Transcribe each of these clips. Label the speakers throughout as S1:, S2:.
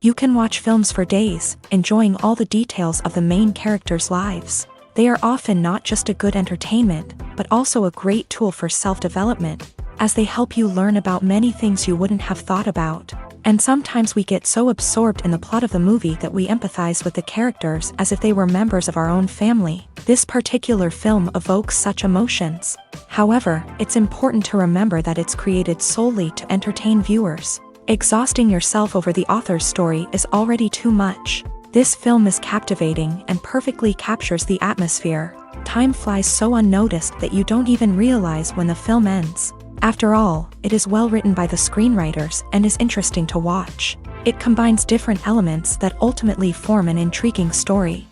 S1: You can watch films for days, enjoying all the details of the main characters' lives. They are often not just a good entertainment, but also a great tool for self-development, as they help you learn about many things you wouldn't have thought about. And sometimes we get so absorbed in the plot of the movie that we empathize with the characters as if they were members of our own family. This particular film evokes such emotions. However, it's important to remember that it's created solely to entertain viewers. Exhausting yourself over the author's story is already too much. This film is captivating and perfectly captures the atmosphere. Time flies so unnoticed that you don't even realize when the film ends. After all, it is well written by the screenwriters and is interesting to watch. It combines different elements that ultimately form an intriguing story.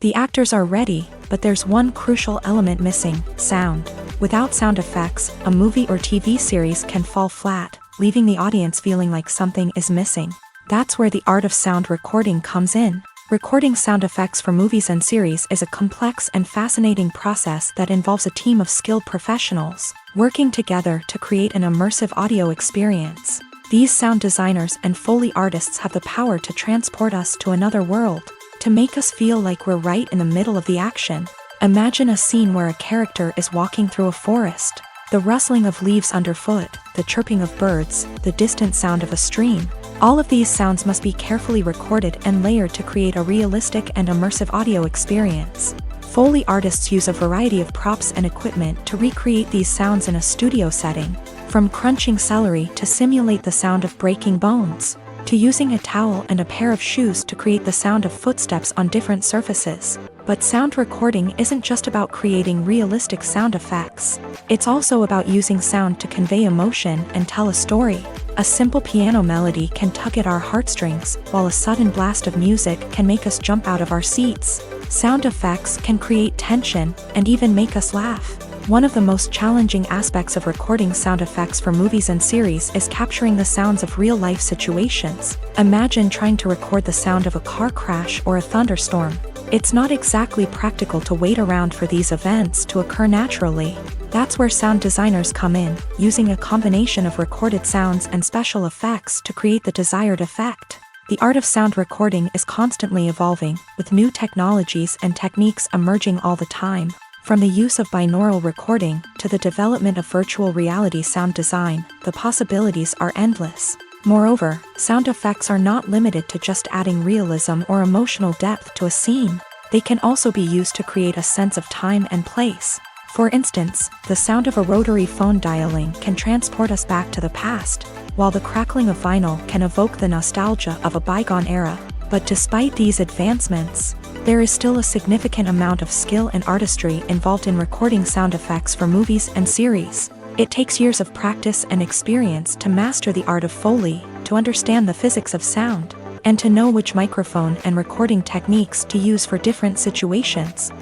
S1: The actors are ready, but there's one crucial element missing: sound. Without sound effects, a movie or TV series can fall flat, leaving the audience feeling like something is missing. That's where the art of sound recording comes in. Recording sound effects for movies and series is a complex and fascinating process that involves a team of skilled professionals working together to create an immersive audio experience. These sound designers and Foley artists have the power to transport us to another world, to make us feel like we're right in the middle of the action. Imagine a scene where a character is walking through a forest. The rustling of leaves underfoot, the chirping of birds, the distant sound of a stream. All of these sounds must be carefully recorded and layered to create a realistic and immersive audio experience. Foley artists use a variety of props and equipment to recreate these sounds in a studio setting, from crunching celery to simulate the sound of breaking bones, to using a towel and a pair of shoes to create the sound of footsteps on different surfaces. But sound recording isn't just about creating realistic sound effects. It's also about using sound to convey emotion and tell a story. A simple piano melody can tug at our heartstrings, while a sudden blast of music can make us jump out of our seats. Sound effects can create tension and even make us laugh. One of the most challenging aspects of recording sound effects for movies and series is capturing the sounds of real-life situations. Imagine trying to record the sound of a car crash or a thunderstorm. It's not exactly practical to wait around for these events to occur naturally. That's where sound designers come in, using a combination of recorded sounds and special effects to create the desired effect. The art of sound recording is constantly evolving, with new technologies and techniques emerging all the time. From the use of binaural recording to the development of virtual reality sound design, the possibilities are endless. Moreover, sound effects are not limited to just adding realism or emotional depth to a scene. They can also be used to create a sense of time and place. For instance, the sound of a rotary phone dialing can transport us back to the past, while the crackling of vinyl can evoke the nostalgia of a bygone era. But despite these advancements, there is still a significant amount of skill and artistry involved in recording sound effects for movies and series. It takes years of practice and experience to master the art of Foley, to understand the physics of sound, and to know which microphone and recording techniques to use for different situations.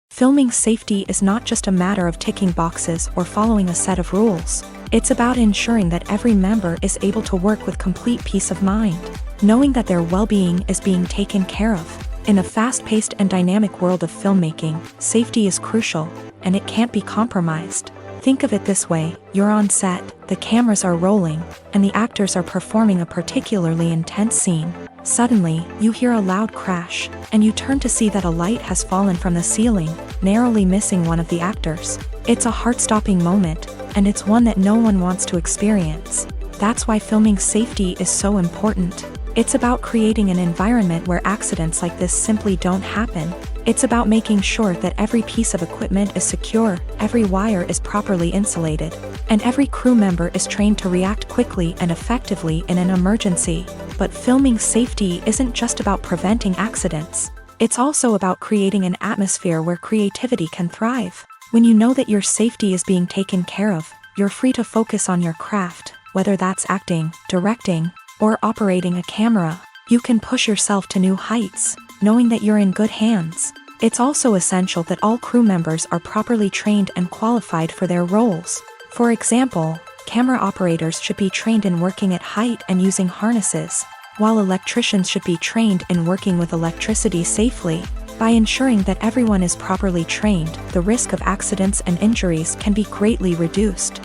S1: Filming safety is not just a matter of ticking boxes or following a set of rules. It's about ensuring that every member is able to work with complete peace of mind, knowing that their well-being is being taken care of. In a fast-paced and dynamic world of filmmaking, safety is crucial, and it can't be compromised. Think of it this way: you're on set, the cameras are rolling, and the actors are performing a particularly intense scene. Suddenly, you hear a loud crash, and you turn to see that a light has fallen from the ceiling, narrowly missing one of the actors. It's a heart-stopping moment, and it's one that no one wants to experience. That's why filming safety is so important. It's about creating an environment where accidents like this simply don't happen. It's about making sure that every piece of equipment is secure, every wire is properly insulated, and every crew member is trained to react quickly and effectively in an emergency. But filming safety isn't just about preventing accidents. It's also about creating an atmosphere where creativity can thrive. When you know that your safety is being taken care of, you're free to focus on your craft, whether that's acting, directing, or operating a camera. You can push yourself to new heights, knowing that you're in good hands. It's also essential that all crew members are properly trained and qualified for their roles. For example, camera operators should be trained in working at height and using harnesses, while electricians should be trained in working with electricity safely. By ensuring that everyone is properly trained, the risk of accidents and injuries can be greatly reduced.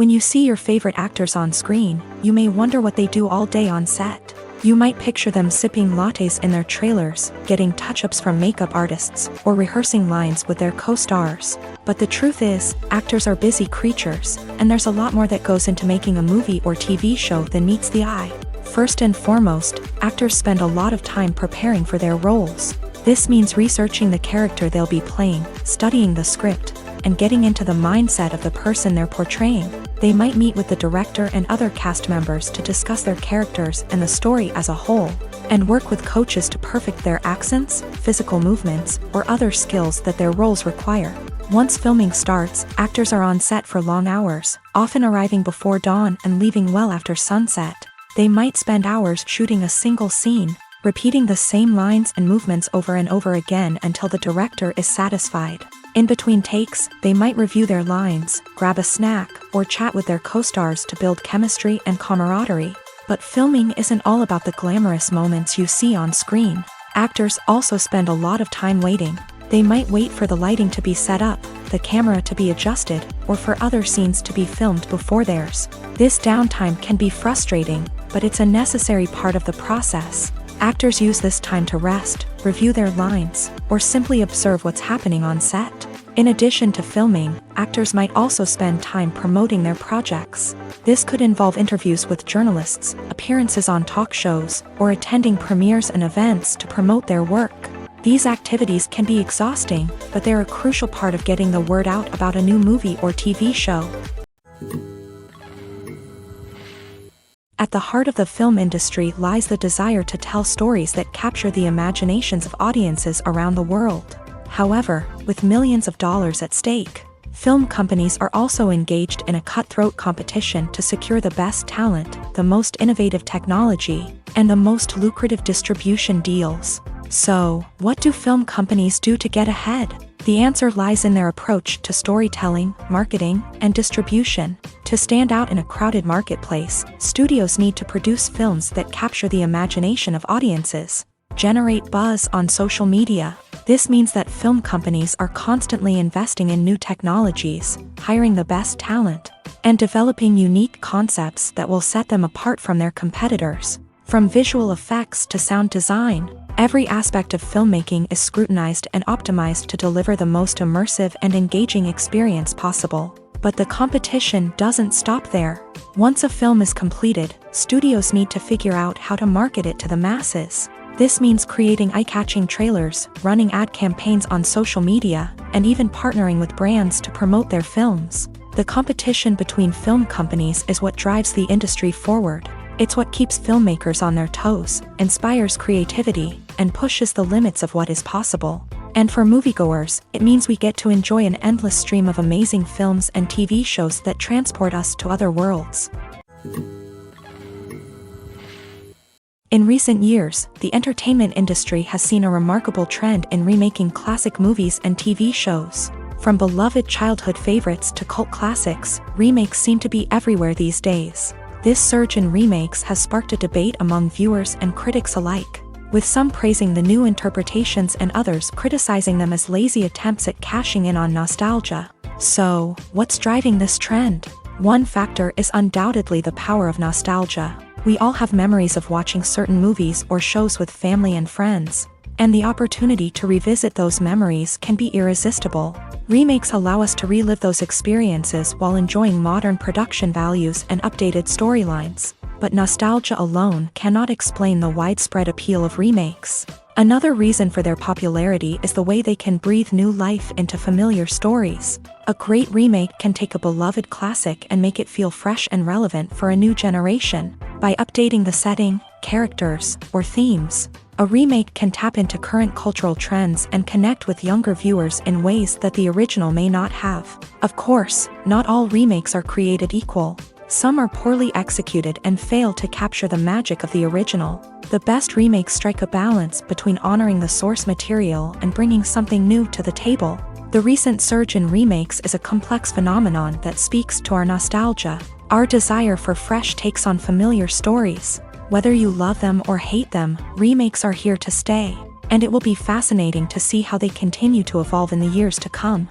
S1: When you see your favorite actors on screen, you may wonder what they do all day on set. You might picture them sipping lattes in their trailers, getting touch-ups from makeup artists, or rehearsing lines with their co-stars. But the truth is, actors are busy creatures, and there's a lot more that goes into making a movie or TV show than meets the eye. First and foremost, actors spend a lot of time preparing for their roles. This means researching the character they'll be playing, studying the script, and getting into the mindset of the person they're portraying. They might meet with the director and other cast members to discuss their characters and the story as a whole, and work with coaches to perfect their accents, physical movements, or other skills that their roles require. Once filming starts, actors are on set for long hours, often arriving before dawn and leaving well after sunset. They might spend hours shooting a single scene, repeating the same lines and movements over and over again until the director is satisfied. In between takes, they might review their lines, grab a snack, or chat with their co-stars to build chemistry and camaraderie. But filming isn't all about the glamorous moments you see on screen. Actors also spend a lot of time waiting. They might wait for the lighting to be set up, the camera to be adjusted, or for other scenes to be filmed before theirs. This downtime can be frustrating, but it's a necessary part of the process. Actors use this time to rest, review their lines, or simply observe what's happening on set. In addition to filming, actors might also spend time promoting their projects. This could involve interviews with journalists, appearances on talk shows, or attending premieres and events to promote their work. These activities can be exhausting, but they're a crucial part of getting the word out about a new movie or TV show. At the heart of the film industry lies the desire to tell stories that capture the imaginations of audiences around the world. However, with millions of dollars at stake, film companies are also engaged in a cutthroat competition to secure the best talent, the most innovative technology, and the most lucrative distribution deals. So, what do film companies do to get ahead? The answer lies in their approach to storytelling, marketing, and distribution. To stand out in a crowded marketplace, studios need to produce films that capture the imagination of audiences, generate buzz on social media. This means that film companies are constantly investing in new technologies, hiring the best talent, and developing unique concepts that will set them apart from their competitors. From visual effects to sound design, every aspect of filmmaking is scrutinized and optimized to deliver the most immersive and engaging experience possible. But the competition doesn't stop there. Once a film is completed, studios need to figure out how to market it to the masses. This means creating eye-catching trailers, running ad campaigns on social media, and even partnering with brands to promote their films. The competition between film companies is what drives the industry forward. It's what keeps filmmakers on their toes, inspires creativity, and pushes the limits of what is possible. And for moviegoers, it means we get to enjoy an endless stream of amazing films and TV shows that transport us to other worlds. In recent years, the entertainment industry has seen a remarkable trend in remaking classic movies and TV shows. From beloved childhood favorites to cult classics, remakes seem to be everywhere these days. This surge in remakes has sparked a debate among viewers and critics alike, with some praising the new interpretations and others criticizing them as lazy attempts at cashing in on nostalgia. So, what's driving this trend? One factor is undoubtedly the power of nostalgia. We all have memories of watching certain movies or shows with family and friends, and the opportunity to revisit those memories can be irresistible. Remakes allow us to relive those experiences while enjoying modern production values and updated storylines. But nostalgia alone cannot explain the widespread appeal of remakes. Another reason for their popularity is the way they can breathe new life into familiar stories. A great remake can take a beloved classic and make it feel fresh and relevant for a new generation. By updating the setting, characters, or themes, a remake can tap into current cultural trends and connect with younger viewers in ways that the original may not have. Of course, not all remakes are created equal. Some are poorly executed and fail to capture the magic of the original. The best remakes strike a balance between honoring the source material and bringing something new to the table. The recent surge in remakes is a complex phenomenon that speaks to our nostalgia, our desire for fresh takes on familiar stories. Whether you love them or hate them, remakes are here to stay, and it will be fascinating to see how they continue to evolve in the years to come.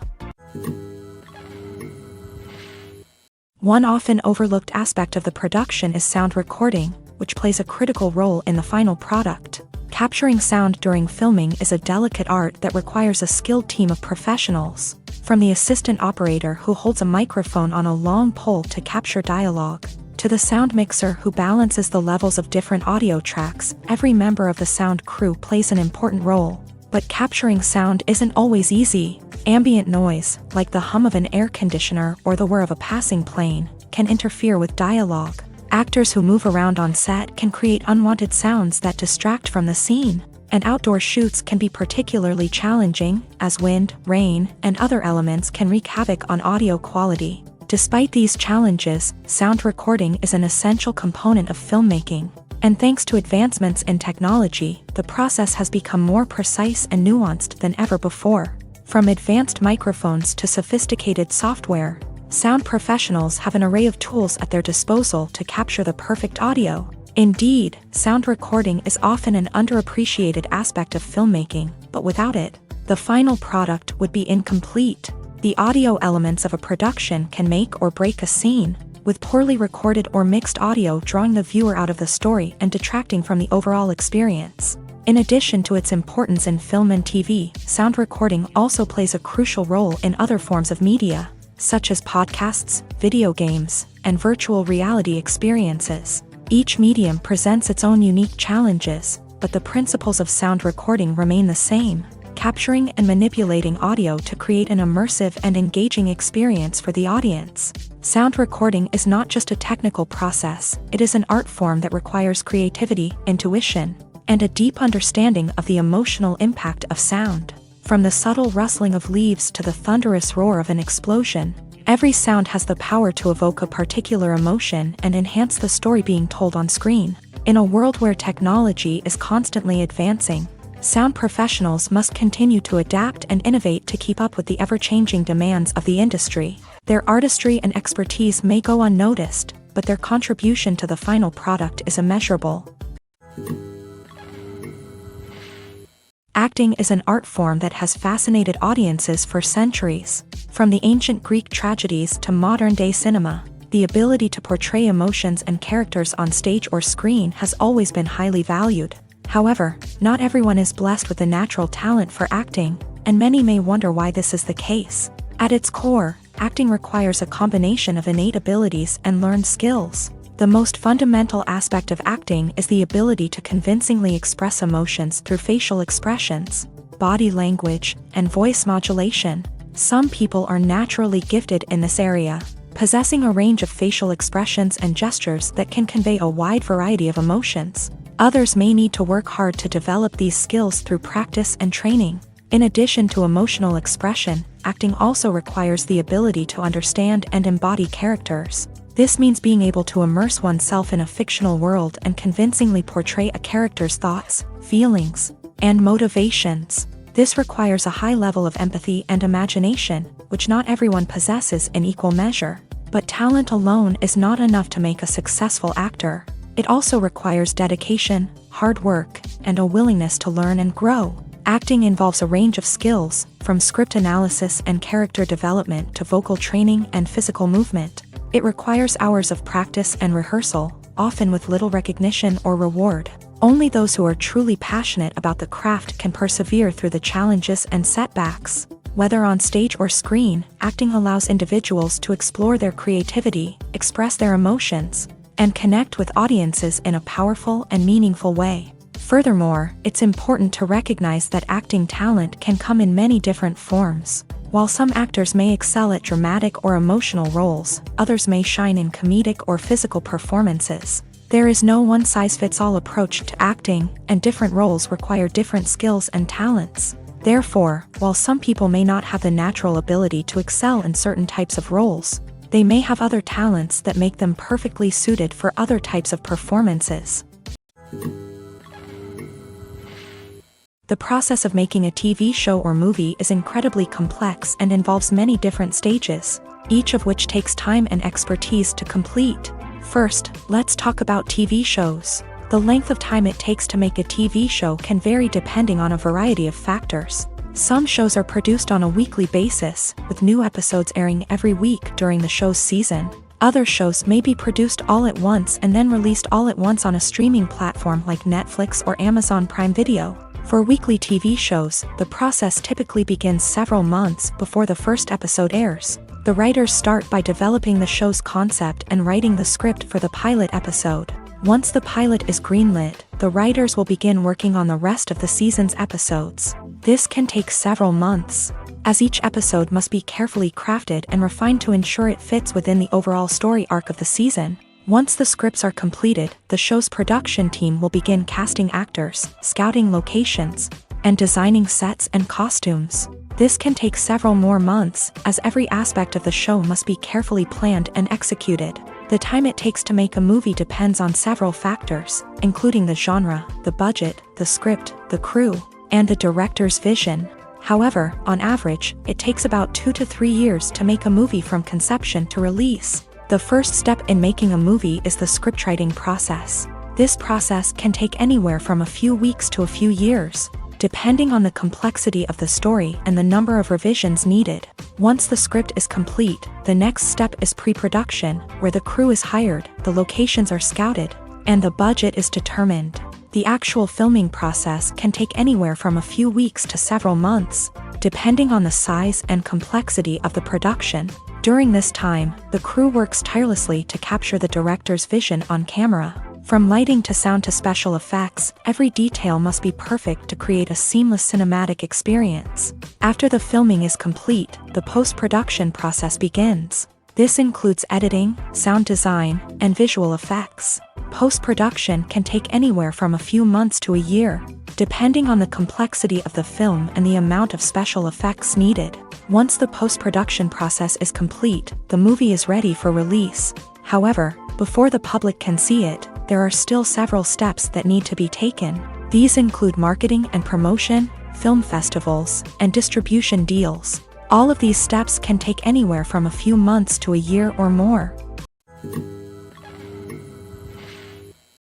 S1: One often overlooked aspect of the production is sound recording, which plays a critical role in the final product. Capturing sound during filming is a delicate art that requires a skilled team of professionals, from the assistant operator who holds a microphone on a long pole to capture dialogue, to the sound mixer who balances the levels of different audio tracks. Every member of the sound crew plays an important role. But capturing sound isn't always easy. Ambient noise, like the hum of an air conditioner or the whir of a passing plane, can interfere with dialogue. Actors who move around on set can create unwanted sounds that distract from the scene. And outdoor shoots can be particularly challenging, as wind, rain, and other elements can wreak havoc on audio quality. Despite these challenges, sound recording is an essential component of filmmaking. And thanks to advancements in technology, the process has become more precise and nuanced than ever before. From advanced microphones to sophisticated software, sound professionals have an array of tools at their disposal to capture the perfect audio. Indeed, sound recording is often an underappreciated aspect of filmmaking, but without it, the final product would be incomplete. The audio elements of a production can make or break a scene, with poorly recorded or mixed audio drawing the viewer out of the story and detracting from the overall experience. In addition to its importance in film and TV, sound recording also plays a crucial role in other forms of media, such as podcasts, video games, and virtual reality experiences. Each medium presents its own unique challenges, but the principles of sound recording remain the same: capturing and manipulating audio to create an immersive and engaging experience for the audience. Sound recording is not just a technical process, it is an art form that requires creativity, intuition, and a deep understanding of the emotional impact of sound. From the subtle rustling of leaves to the thunderous roar of an explosion, every sound has the power to evoke a particular emotion and enhance the story being told on screen. In a world where technology is constantly advancing, sound professionals must continue to adapt and innovate to keep up with the ever-changing demands of the industry. Their artistry and expertise may go unnoticed, but their contribution to the final product is immeasurable. Acting is an art form that has fascinated audiences for centuries. From the ancient Greek tragedies to modern-day cinema, the ability to portray emotions and characters on stage or screen has always been highly valued. However, not everyone is blessed with a natural talent for acting, and many may wonder why this is the case. At its core, acting requires a combination of innate abilities and learned skills. The most fundamental aspect of acting is the ability to convincingly express emotions through facial expressions, body language, and voice modulation. Some people are naturally gifted in this area, possessing a range of facial expressions and gestures that can convey a wide variety of emotions. Others may need to work hard to develop these skills through practice and training. In addition to emotional expression, acting also requires the ability to understand and embody characters. This means being able to immerse oneself in a fictional world and convincingly portray a character's thoughts, feelings, and motivations. This requires a high level of empathy and imagination, which not everyone possesses in equal measure. But talent alone is not enough to make a successful actor. It also requires dedication, hard work, and a willingness to learn and grow. Acting involves a range of skills, from script analysis and character development to vocal training and physical movement. It requires hours of practice and rehearsal, often with little recognition or reward. Only those who are truly passionate about the craft can persevere through the challenges and setbacks. Whether on stage or screen, acting allows individuals to explore their creativity, express their emotions, and connect with audiences in a powerful and meaningful way. Furthermore, it's important to recognize that acting talent can come in many different forms. While some actors may excel at dramatic or emotional roles, others may shine in comedic or physical performances. There is no one-size-fits-all approach to acting, and different roles require different skills and talents. Therefore, while some people may not have the natural ability to excel in certain types of roles, they may have other talents that make them perfectly suited for other types of performances. The process of making a TV show or movie is incredibly complex and involves many different stages, each of which takes time and expertise to complete. First, let's talk about TV shows. The length of time it takes to make a TV show can vary depending on a variety of factors. Some shows are produced on a weekly basis, with new episodes airing every week during the show's season. Other shows may be produced all at once and then released all at once on a streaming platform like Netflix or Amazon Prime Video. For weekly TV shows, the process typically begins several months before the first episode airs. The writers start by developing the show's concept and writing the script for the pilot episode. Once the pilot is greenlit, the writers will begin working on the rest of the season's episodes. This can take several months, as each episode must be carefully crafted and refined to ensure it fits within the overall story arc of the season. Once the scripts are completed, the show's production team will begin casting actors, scouting locations, and designing sets and costumes. This can take several more months, as every aspect of the show must be carefully planned and executed. The time it takes to make a movie depends on several factors, including the genre, the budget, the script, the crew, and the director's vision. However, on average, it takes about 2 to 3 years to make a movie from conception to release. The first step in making a movie is the scriptwriting process. This process can take anywhere from a few weeks to a few years, depending on the complexity of the story and the number of revisions needed. Once the script is complete, the next step is pre-production, where the crew is hired, the locations are scouted, and the budget is determined. The actual filming process can take anywhere from a few weeks to several months, depending on the size and complexity of the production. During this time, the crew works tirelessly to capture the director's vision on camera. From lighting to sound to special effects, every detail must be perfect to create a seamless cinematic experience. After the filming is complete, the post-production process begins. This includes editing, sound design, and visual effects. Post-production can take anywhere from a few months to a year, depending on the complexity of the film and the amount of special effects needed. Once the post-production process is complete, the movie is ready for release. However, before the public can see it, there are still several steps that need to be taken. These include marketing and promotion, film festivals, and distribution deals. All of these steps can take anywhere from a few months to a year or more.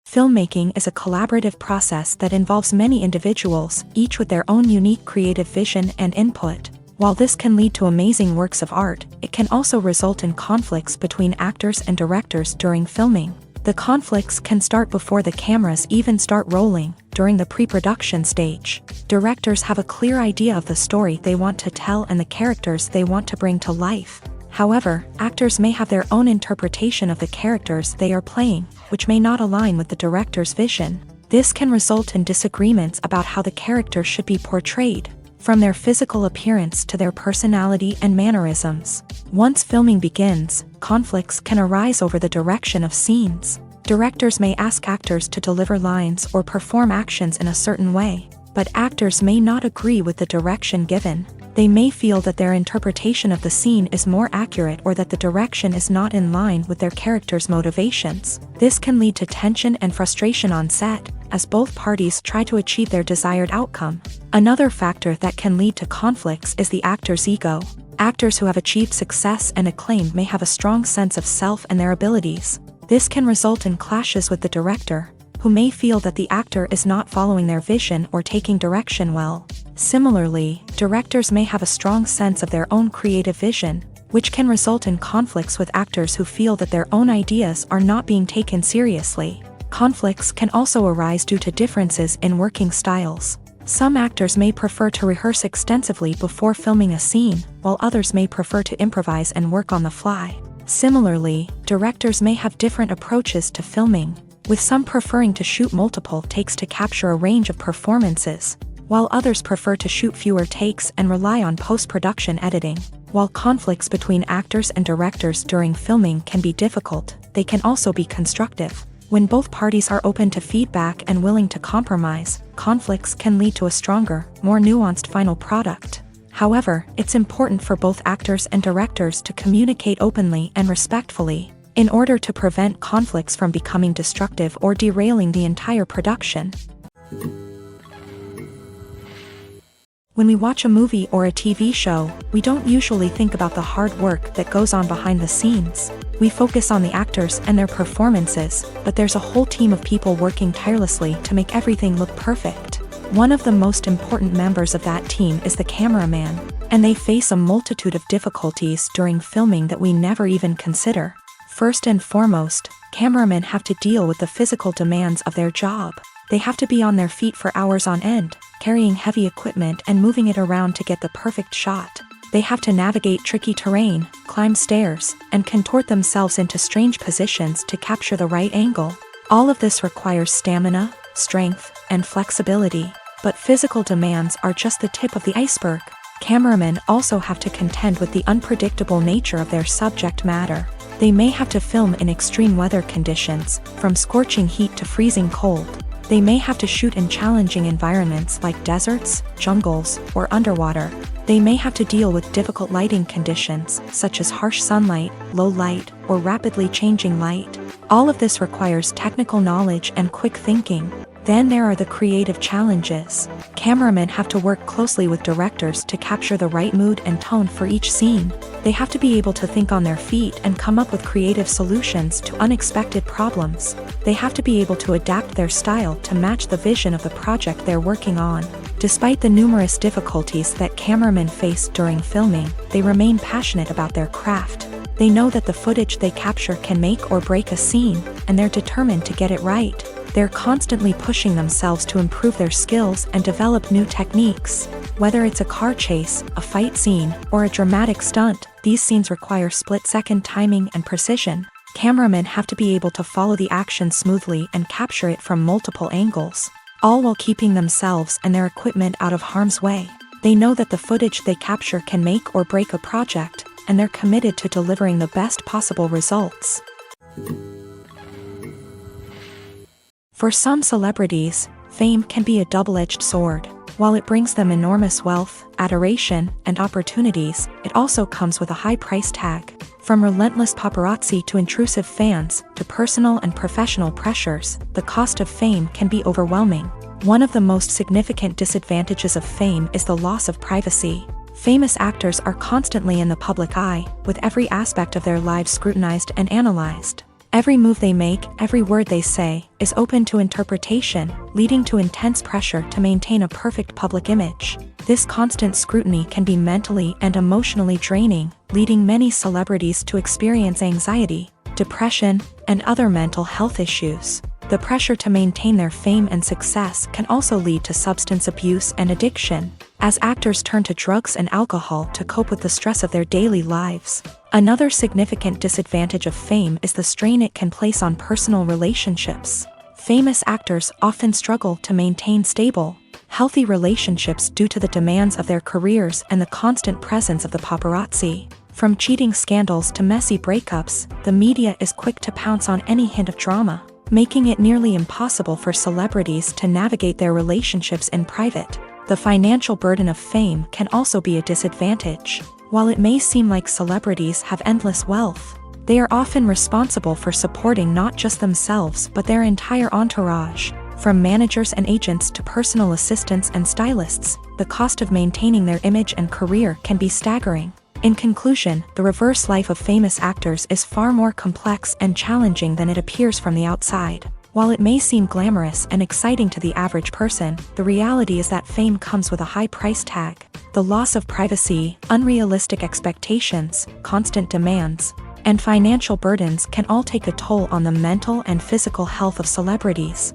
S1: Filmmaking is a collaborative process that involves many individuals, each with their own unique creative vision and input. While this can lead to amazing works of art, it can also result in conflicts between actors and directors during filming. The conflicts can start before the cameras even start rolling, during the pre-production stage. Directors have a clear idea of the story they want to tell and the characters they want to bring to life. However, actors may have their own interpretation of the characters they are playing, which may not align with the director's vision. This can result in disagreements about how the character should be portrayed, from their physical appearance to their personality and mannerisms. Once filming begins, conflicts can arise over the direction of scenes. Directors may ask actors to deliver lines or perform actions in a certain way, but actors may not agree with the direction given. They may feel that their interpretation of the scene is more accurate or that the direction is not in line with their character's motivations. This can lead to tension and frustration on set, as both parties try to achieve their desired outcome. Another factor that can lead to conflicts is the actor's ego. Actors who have achieved success and acclaim may have a strong sense of self and their abilities. This can result in clashes with the director, who may feel that the actor is not following their vision or taking direction well. Similarly, directors may have a strong sense of their own creative vision, which can result in conflicts with actors who feel that their own ideas are not being taken seriously. Conflicts can also arise due to differences in working styles. Some actors may prefer to rehearse extensively before filming a scene, while others may prefer to improvise and work on the fly. Similarly, directors may have different approaches to filming, with some preferring to shoot multiple takes to capture a range of performances, while others prefer to shoot fewer takes and rely on post-production editing. While conflicts between actors and directors during filming can be difficult, they can also be constructive. When both parties are open to feedback and willing to compromise, conflicts can lead to a stronger, more nuanced final product. However, it's important for both actors and directors to communicate openly and respectfully, in order to prevent conflicts from becoming destructive or derailing the entire production. When we watch a movie or a TV show, we don't usually think about the hard work that goes on behind the scenes. We focus on the actors and their performances, but there's a whole team of people working tirelessly to make everything look perfect. One of the most important members of that team is the cameraman, and they face a multitude of difficulties during filming that we never even consider. First and foremost, cameramen have to deal with the physical demands of their job. They have to be on their feet for hours on end, carrying heavy equipment and moving it around to get the perfect shot. They have to navigate tricky terrain, climb stairs, and contort themselves into strange positions to capture the right angle. All of this requires stamina, strength, and flexibility. But physical demands are just the tip of the iceberg. Cameramen also have to contend with the unpredictable nature of their subject matter. They may have to film in extreme weather conditions, from scorching heat to freezing cold. They may have to shoot in challenging environments like deserts, jungles, or underwater. They may have to deal with difficult lighting conditions, such as harsh sunlight, low light, or rapidly changing light. All of this requires technical knowledge and quick thinking. Then there are the creative challenges. Cameramen have to work closely with directors to capture the right mood and tone for each scene. They have to be able to think on their feet and come up with creative solutions to unexpected problems. They have to be able to adapt their style to match the vision of the project they're working on. Despite the numerous difficulties that cameramen face during filming, they remain passionate about their craft. They know that the footage they capture can make or break a scene, and they're determined to get it right. They're constantly pushing themselves to improve their skills and develop new techniques. Whether it's a car chase, a fight scene, or a dramatic stunt, these scenes require split-second timing and precision. Cameramen have to be able to follow the action smoothly and capture it from multiple angles, all while keeping themselves and their equipment out of harm's way. They know that the footage they capture can make or break a project, and they're committed to delivering the best possible results. For some celebrities, fame can be a double-edged sword. While it brings them enormous wealth, adoration, and opportunities, it also comes with a high price tag. From relentless paparazzi to intrusive fans, to personal and professional pressures, the cost of fame can be overwhelming. One of the most significant disadvantages of fame is the loss of privacy. Famous actors are constantly in the public eye, with every aspect of their lives scrutinized and analyzed. Every move they make, every word they say, is open to interpretation, leading to intense pressure to maintain a perfect public image. This constant scrutiny can be mentally and emotionally draining, leading many celebrities to experience anxiety, depression, and other mental health issues. The pressure to maintain their fame and success can also lead to substance abuse and addiction, as actors turn to drugs and alcohol to cope with the stress of their daily lives. Another significant disadvantage of fame is the strain it can place on personal relationships. Famous actors often struggle to maintain stable, healthy relationships due to the demands of their careers and the constant presence of the paparazzi. From cheating scandals to messy breakups, the media is quick to pounce on any hint of drama, making it nearly impossible for celebrities to navigate their relationships in private. The financial burden of fame can also be a disadvantage. While it may seem like celebrities have endless wealth, they are often responsible for supporting not just themselves but their entire entourage. From managers and agents to personal assistants and stylists, the cost of maintaining their image and career can be staggering. In conclusion, the reverse life of famous actors is far more complex and challenging than it appears from the outside. While it may seem glamorous and exciting to the average person, the reality is that fame comes with a high price tag. The loss of privacy, unrealistic expectations, constant demands, and financial burdens can all take a toll on the mental and physical health of celebrities.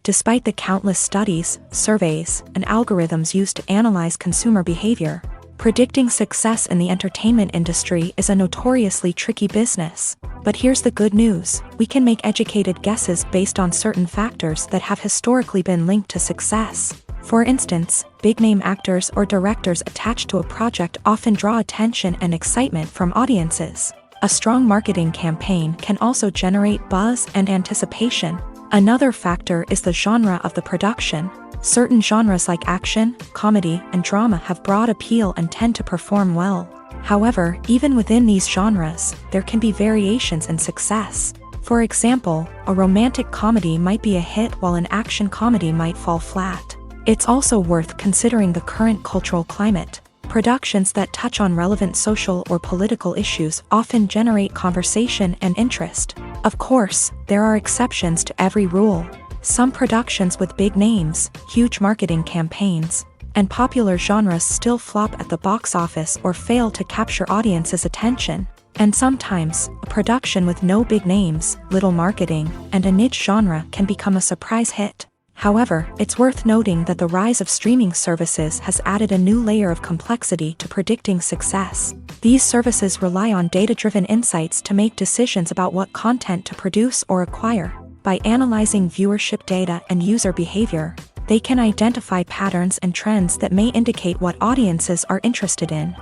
S1: Despite the countless studies, surveys, and algorithms used to analyze consumer behavior, predicting success in the entertainment industry is a notoriously tricky business. But here's the good news: we can make educated guesses based on certain factors that have historically been linked to success. For instance, big-name actors or directors attached to a project often draw attention and excitement from audiences. A strong marketing campaign can also generate buzz and anticipation. Another factor is the genre of the production. Certain genres like action, comedy, and drama have broad appeal and tend to perform well. However, even within these genres, there can be variations in success. For example, a romantic comedy might be a hit while an action comedy might fall flat. It's also worth considering the current cultural climate. Productions that touch on relevant social or political issues often generate conversation and interest. Of course, there are exceptions to every rule. Some productions with big names, huge marketing campaigns, and popular genres still flop at the box office or fail to capture audiences' attention. And sometimes, a production with no big names, little marketing, and a niche genre can become a surprise hit. However, it's worth noting that the rise of streaming services has added a new layer of complexity to predicting success. These services rely on data-driven insights to make decisions about what content to produce or acquire. By analyzing viewership data and user behavior, they can identify patterns and trends that may indicate what audiences are interested in.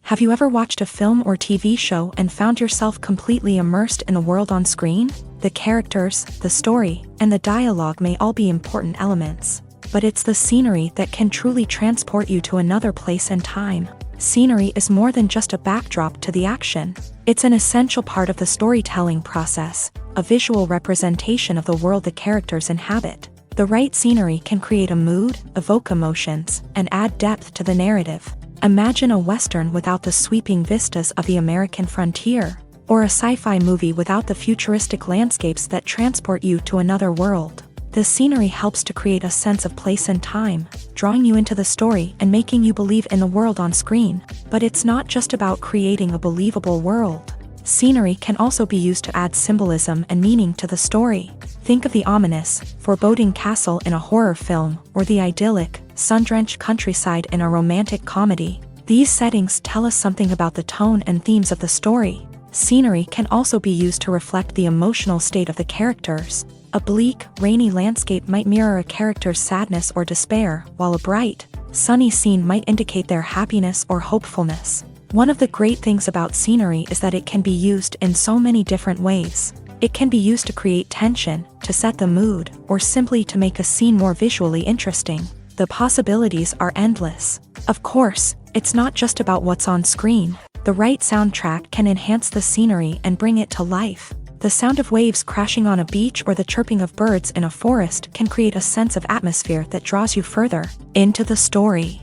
S1: Have you ever watched a film or TV show and found yourself completely immersed in the world on screen? The characters, the story, and the dialogue may all be important elements, but it's the scenery that can truly transport you to another place and time. Scenery is more than just a backdrop to the action. It's an essential part of the storytelling process, a visual representation of the world the characters inhabit. The right scenery can create a mood, evoke emotions, and add depth to the narrative. Imagine a Western without the sweeping vistas of the American frontier, or a sci-fi movie without the futuristic landscapes that transport you to another world. The scenery helps to create a sense of place and time, drawing you into the story and making you believe in the world on screen. But it's not just about creating a believable world. Scenery can also be used to add symbolism and meaning to the story. Think of the ominous, foreboding castle in a horror film, or the idyllic, sun-drenched countryside in a romantic comedy. These settings tell us something about the tone and themes of the story. Scenery can also be used to reflect the emotional state of the characters. A bleak, rainy landscape might mirror a character's sadness or despair, while a bright, sunny scene might indicate their happiness or hopefulness. One of the great things about scenery is that it can be used in so many different ways. It can be used to create tension, to set the mood, or simply to make a scene more visually interesting. The possibilities are endless. Of course, it's not just about what's on screen. The right soundtrack can enhance the scenery and bring it to life. The sound of waves crashing on a beach or the chirping of birds in a forest can create a sense of atmosphere that draws you further into the story.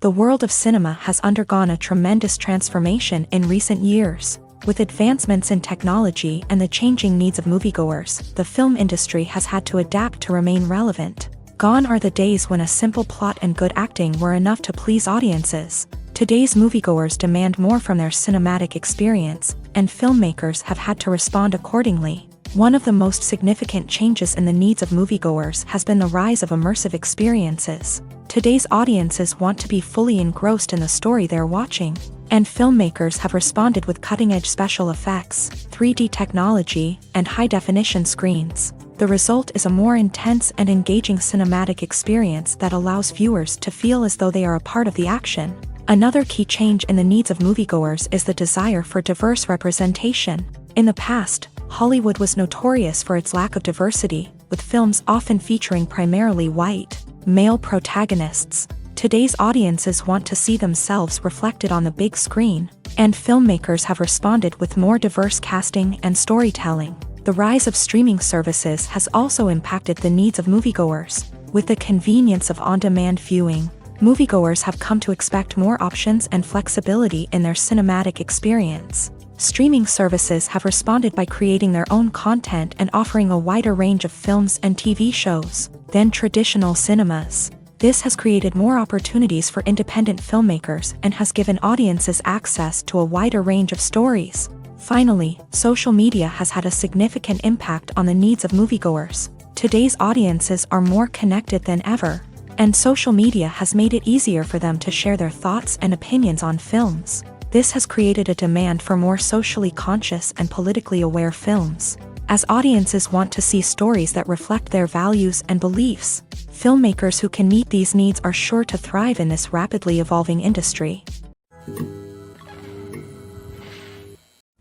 S1: The world of cinema has undergone a tremendous transformation in recent years. With advancements in technology and the changing needs of moviegoers, the film industry has had to adapt to remain relevant. Gone are the days when a simple plot and good acting were enough to please audiences. Today's moviegoers demand more from their cinematic experience, and filmmakers have had to respond accordingly. One of the most significant changes in the needs of moviegoers has been the rise of immersive experiences. Today's audiences want to be fully engrossed in the story they're watching, and filmmakers have responded with cutting-edge special effects, 3D technology, and high-definition screens. The result is a more intense and engaging cinematic experience that allows viewers to feel as though they are a part of the action. Another key change in the needs of moviegoers is the desire for diverse representation. In the past, Hollywood was notorious for its lack of diversity, with films often featuring primarily white, male protagonists. Today's audiences want to see themselves reflected on the big screen, and filmmakers have responded with more diverse casting and storytelling. The rise of streaming services has also impacted the needs of moviegoers. With the convenience of on-demand viewing, moviegoers have come to expect more options and flexibility in their cinematic experience. Streaming services have responded by creating their own content and offering a wider range of films and TV shows than traditional cinemas. This has created more opportunities for independent filmmakers and has given audiences access to a wider range of stories. Finally, social media has had a significant impact on the needs of moviegoers. Today's audiences are more connected than ever, and social media has made it easier for them to share their thoughts and opinions on films. This has created a demand for more socially conscious and politically aware films. As audiences want to see stories that reflect their values and beliefs, filmmakers who can meet these needs are sure to thrive in this rapidly evolving industry.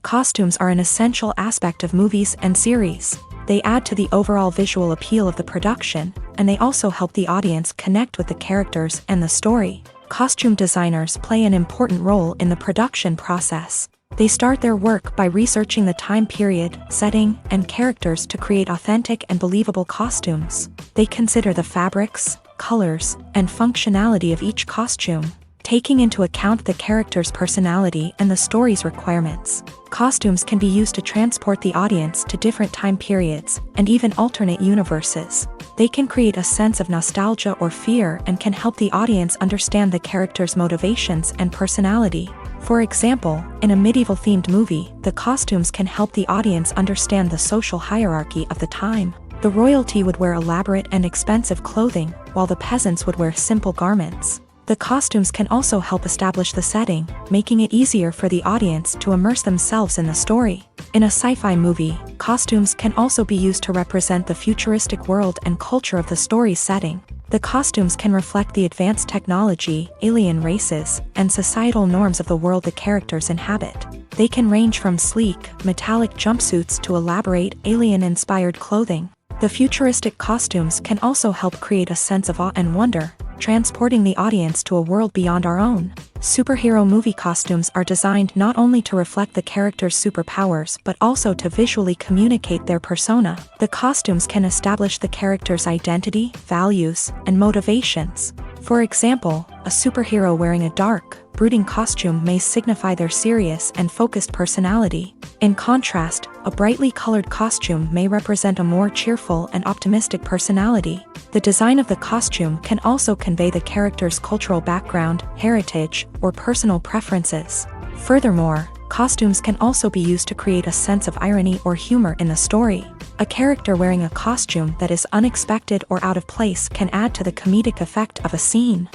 S1: Costumes are an essential aspect of movies and series. They add to the overall visual appeal of the production, and they also help the audience connect with the characters and the story. Costume designers play an important role in the production process. They start their work by researching the time period, setting, and characters to create authentic and believable costumes. They consider the fabrics, colors, and functionality of each costume. taking into account the character's personality and the story's requirements. Costumes can be used to transport the audience to different time periods, and even alternate universes. They can create a sense of nostalgia or fear and can help the audience understand the character's motivations and personality. For example, in a medieval-themed movie, the costumes can help the audience understand the social hierarchy of the time. The royalty would wear elaborate and expensive clothing, while the peasants would wear simple garments. The costumes can also help establish the setting, making it easier for the audience to immerse themselves in the story. In a sci-fi movie, costumes can also be used to represent the futuristic world and culture of the story's setting. The costumes can reflect the advanced technology, alien races, and societal norms of the world the characters inhabit. They can range from sleek, metallic jumpsuits to elaborate, alien-inspired clothing. The futuristic costumes can also help create a sense of awe and wonder, transporting the audience to a world beyond our own. Superhero movie costumes are designed not only to reflect the character's superpowers but also to visually communicate their persona. The costumes can establish the character's identity, values, and motivations. For example, a superhero wearing a dark, brooding costume may signify their serious and focused personality. In contrast, a brightly colored costume may represent a more cheerful and optimistic personality. The design of the costume can also convey the character's cultural background, heritage, or personal preferences. Furthermore, costumes can also be used to create a sense of irony or humor in the story. A character wearing a costume that is unexpected or out of place can add to the comedic effect of a scene.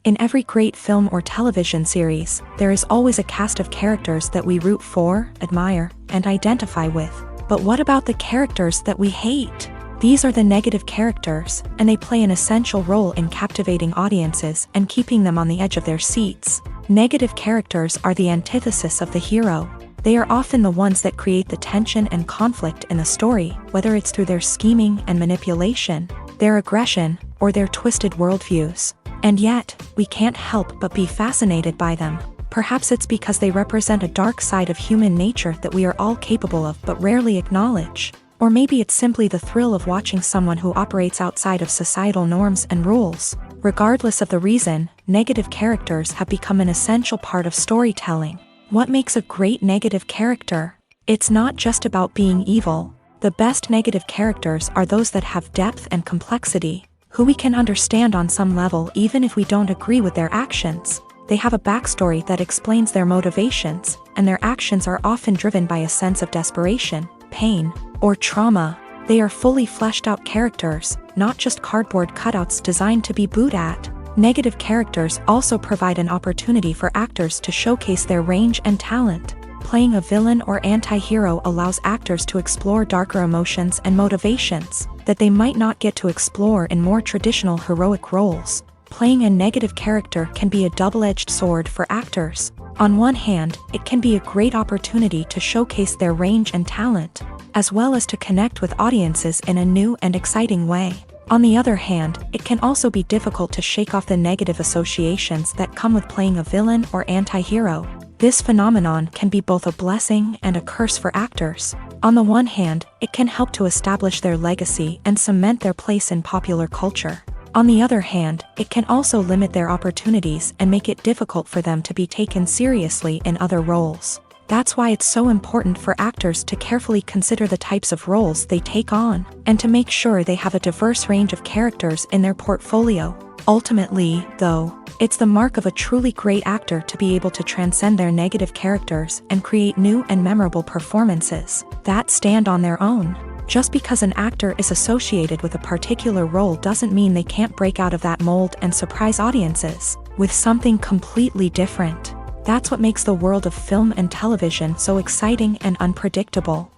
S1: In every great film or television series, there is always a cast of characters that we root for, admire, and identify with. But what about the characters that we hate? These are the negative characters, and they play an essential role in captivating audiences and keeping them on the edge of their seats. Negative characters are the antithesis of the hero. They are often the ones that create the tension and conflict in the story, whether it's through their scheming and manipulation, their aggression, or their twisted worldviews. And yet, we can't help but be fascinated by them. Perhaps it's because they represent a dark side of human nature that we are all capable of but rarely acknowledge. Or maybe it's simply the thrill of watching someone who operates outside of societal norms and rules. Regardless of the reason, negative characters have become an essential part of storytelling. What makes a great negative character? It's not just about being evil. The best negative characters are those that have depth and complexity, who we can understand on some level even if we don't agree with their actions. They have a backstory that explains their motivations, and their actions are often driven by a sense of desperation, pain, or trauma. They are fully fleshed out characters, not just cardboard cutouts designed to be booed at. Negative characters also provide an opportunity for actors to showcase their range and talent. Playing a villain or anti-hero allows actors to explore darker emotions and motivations that they might not get to explore in more traditional heroic roles. Playing a negative character can be a double-edged sword for actors. On one hand, it can be a great opportunity to showcase their range and talent, as well as to connect with audiences in a new and exciting way. On the other hand, it can also be difficult to shake off the negative associations that come with playing a villain or anti-hero. This phenomenon can be both a blessing and a curse for actors. On the one hand, it can help to establish their legacy and cement their place in popular culture. On the other hand, it can also limit their opportunities and make it difficult for them to be taken seriously in other roles. That's why it's so important for actors to carefully consider the types of roles they take on, and to make sure they have a diverse range of characters in their portfolio. Ultimately, though, it's the mark of a truly great actor to be able to transcend their negative characters and create new and memorable performances that stand on their own. Just because an actor is associated with a particular role doesn't mean they can't break out of that mold and surprise audiences with something completely different. That's what makes the world of film and television so exciting and unpredictable.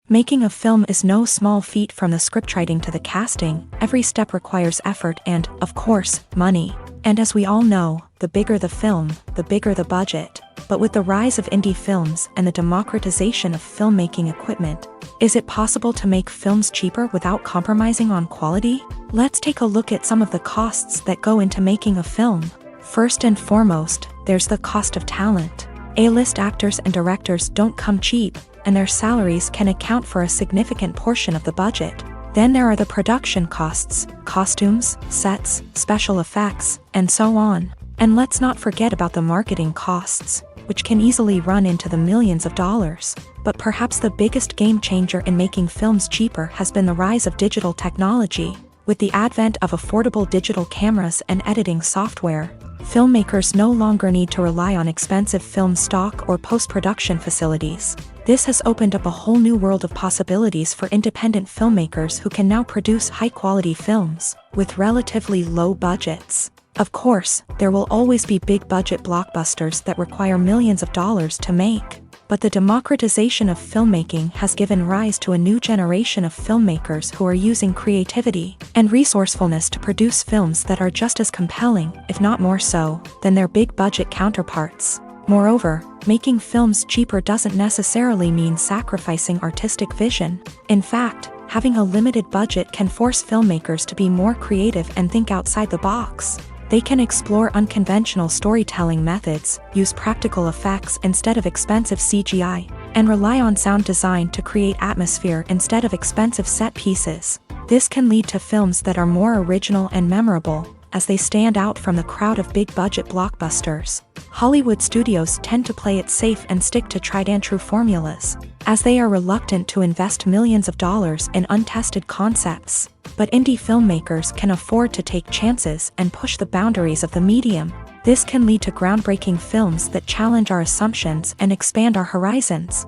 S1: Making a film is no small feat. From the scriptwriting to the casting, every step requires effort and, of course, money. And as we all know, the bigger the film, the bigger the budget. But with the rise of indie films and the democratization of filmmaking equipment, is it possible to make films cheaper without compromising on quality? Let's take a look at some of the costs that go into making a film. First and foremost, there's the cost of talent. A-list actors and directors don't come cheap, and their salaries can account for a significant portion of the budget. Then there are the production costs, costumes, sets, special effects, and so on. And let's not forget about the marketing costs, which can easily run into the millions of dollars. But perhaps the biggest game changer in making films cheaper has been the rise of digital technology. With the advent of affordable digital cameras and editing software, filmmakers no longer need to rely on expensive film stock or post-production facilities. This has opened up a whole new world of possibilities for independent filmmakers who can now produce high-quality films with relatively low budgets. Of course, there will always be big-budget blockbusters that require millions of dollars to make. But the democratization of filmmaking has given rise to a new generation of filmmakers who are using creativity and resourcefulness to produce films that are just as compelling, if not more so, than their big-budget counterparts. Moreover, making films cheaper doesn't necessarily mean sacrificing artistic vision. In fact, having a limited budget can force filmmakers to be more creative and think outside the box. They can explore unconventional storytelling methods, use practical effects instead of expensive CGI, and rely on sound design to create atmosphere instead of expensive set pieces. This can lead to films that are more original and memorable, as they stand out from the crowd of big-budget blockbusters. Hollywood studios tend to play it safe and stick to tried-and-true formulas, as they are reluctant to invest millions of dollars in untested concepts. But indie filmmakers can afford to take chances and push the boundaries of the medium. This can lead to groundbreaking films that challenge our assumptions and expand our horizons.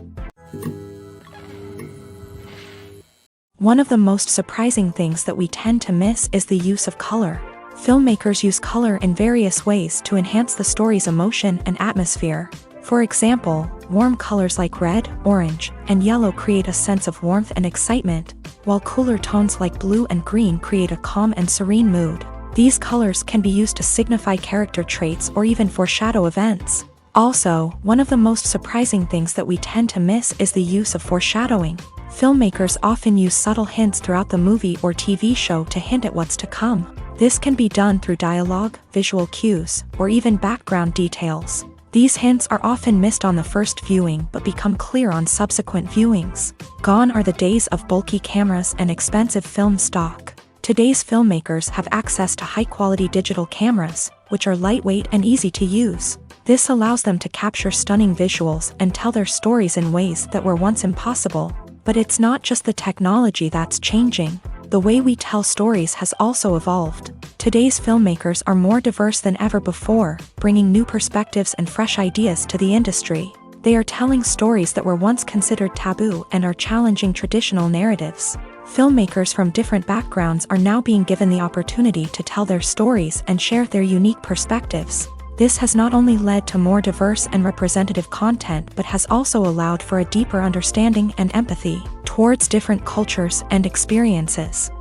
S1: One of the most surprising things that we tend to miss is the use of color. Filmmakers use color in various ways to enhance the story's emotion and atmosphere. For example, warm colors like red, orange, and yellow create a sense of warmth and excitement, while cooler tones like blue and green create a calm and serene mood. These colors can be used to signify character traits or even foreshadow events. Also, one of the most surprising things that we tend to miss is the use of foreshadowing. Filmmakers often use subtle hints throughout the movie or TV show to hint at what's to come. This can be done through dialogue, visual cues, or even background details. These hints are often missed on the first viewing but become clear on subsequent viewings. Gone are the days of bulky cameras and expensive film stock. Today's filmmakers have access to high-quality digital cameras, which are lightweight and easy to use. This allows them to capture stunning visuals and tell their stories in ways that were once impossible. But it's not just the technology that's changing. The way we tell stories has also evolved. Today's filmmakers are more diverse than ever before, bringing new perspectives and fresh ideas to the industry. They are telling stories that were once considered taboo and are challenging traditional narratives. Filmmakers from different backgrounds are now being given the opportunity to tell their stories and share their unique perspectives. This has not only led to more diverse and representative content but has also allowed for a deeper understanding and empathy towards different cultures and experiences.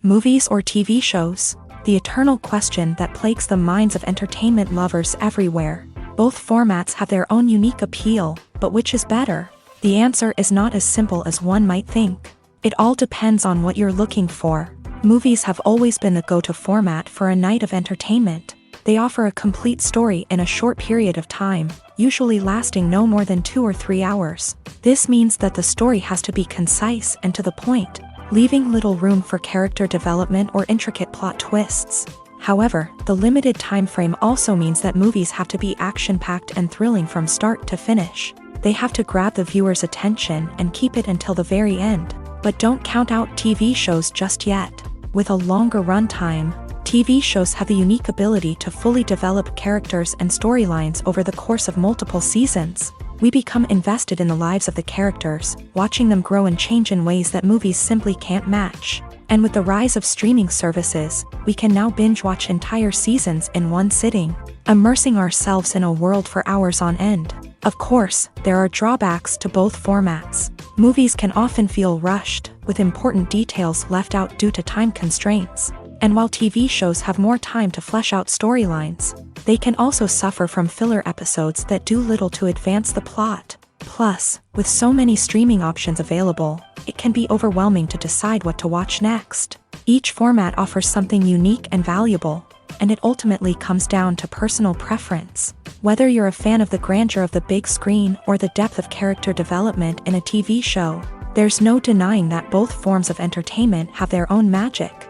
S1: Movies or TV shows? The eternal question that plagues the minds of entertainment lovers everywhere. Both formats have their own unique appeal, but which is better? The answer is not as simple as one might think. It all depends on what you're looking for. Movies have always been the go-to format for a night of entertainment. They offer a complete story in a short period of time, usually lasting no more than 2 or 3 hours. This means that the story has to be concise and to the point, leaving little room for character development or intricate plot twists. However, the limited time frame also means that movies have to be action-packed and thrilling from start to finish. They have to grab the viewer's attention and keep it until the very end. But don't count out TV shows just yet. With a longer runtime, TV shows have the unique ability to fully develop characters and storylines over the course of multiple seasons. We become invested in the lives of the characters, watching them grow and change in ways that movies simply can't match. And with the rise of streaming services, we can now binge-watch entire seasons in one sitting, immersing ourselves in a world for hours on end. Of course, there are drawbacks to both formats. Movies can often feel rushed, with important details left out due to time constraints. And while TV shows have more time to flesh out storylines, they can also suffer from filler episodes that do little to advance the plot. Plus, with so many streaming options available, it can be overwhelming to decide what to watch next. Each format offers something unique and valuable, and it ultimately comes down to personal preference. Whether you're a fan of the grandeur of the big screen or the depth of character development in a TV show, there's no denying that both forms of entertainment have their own magic.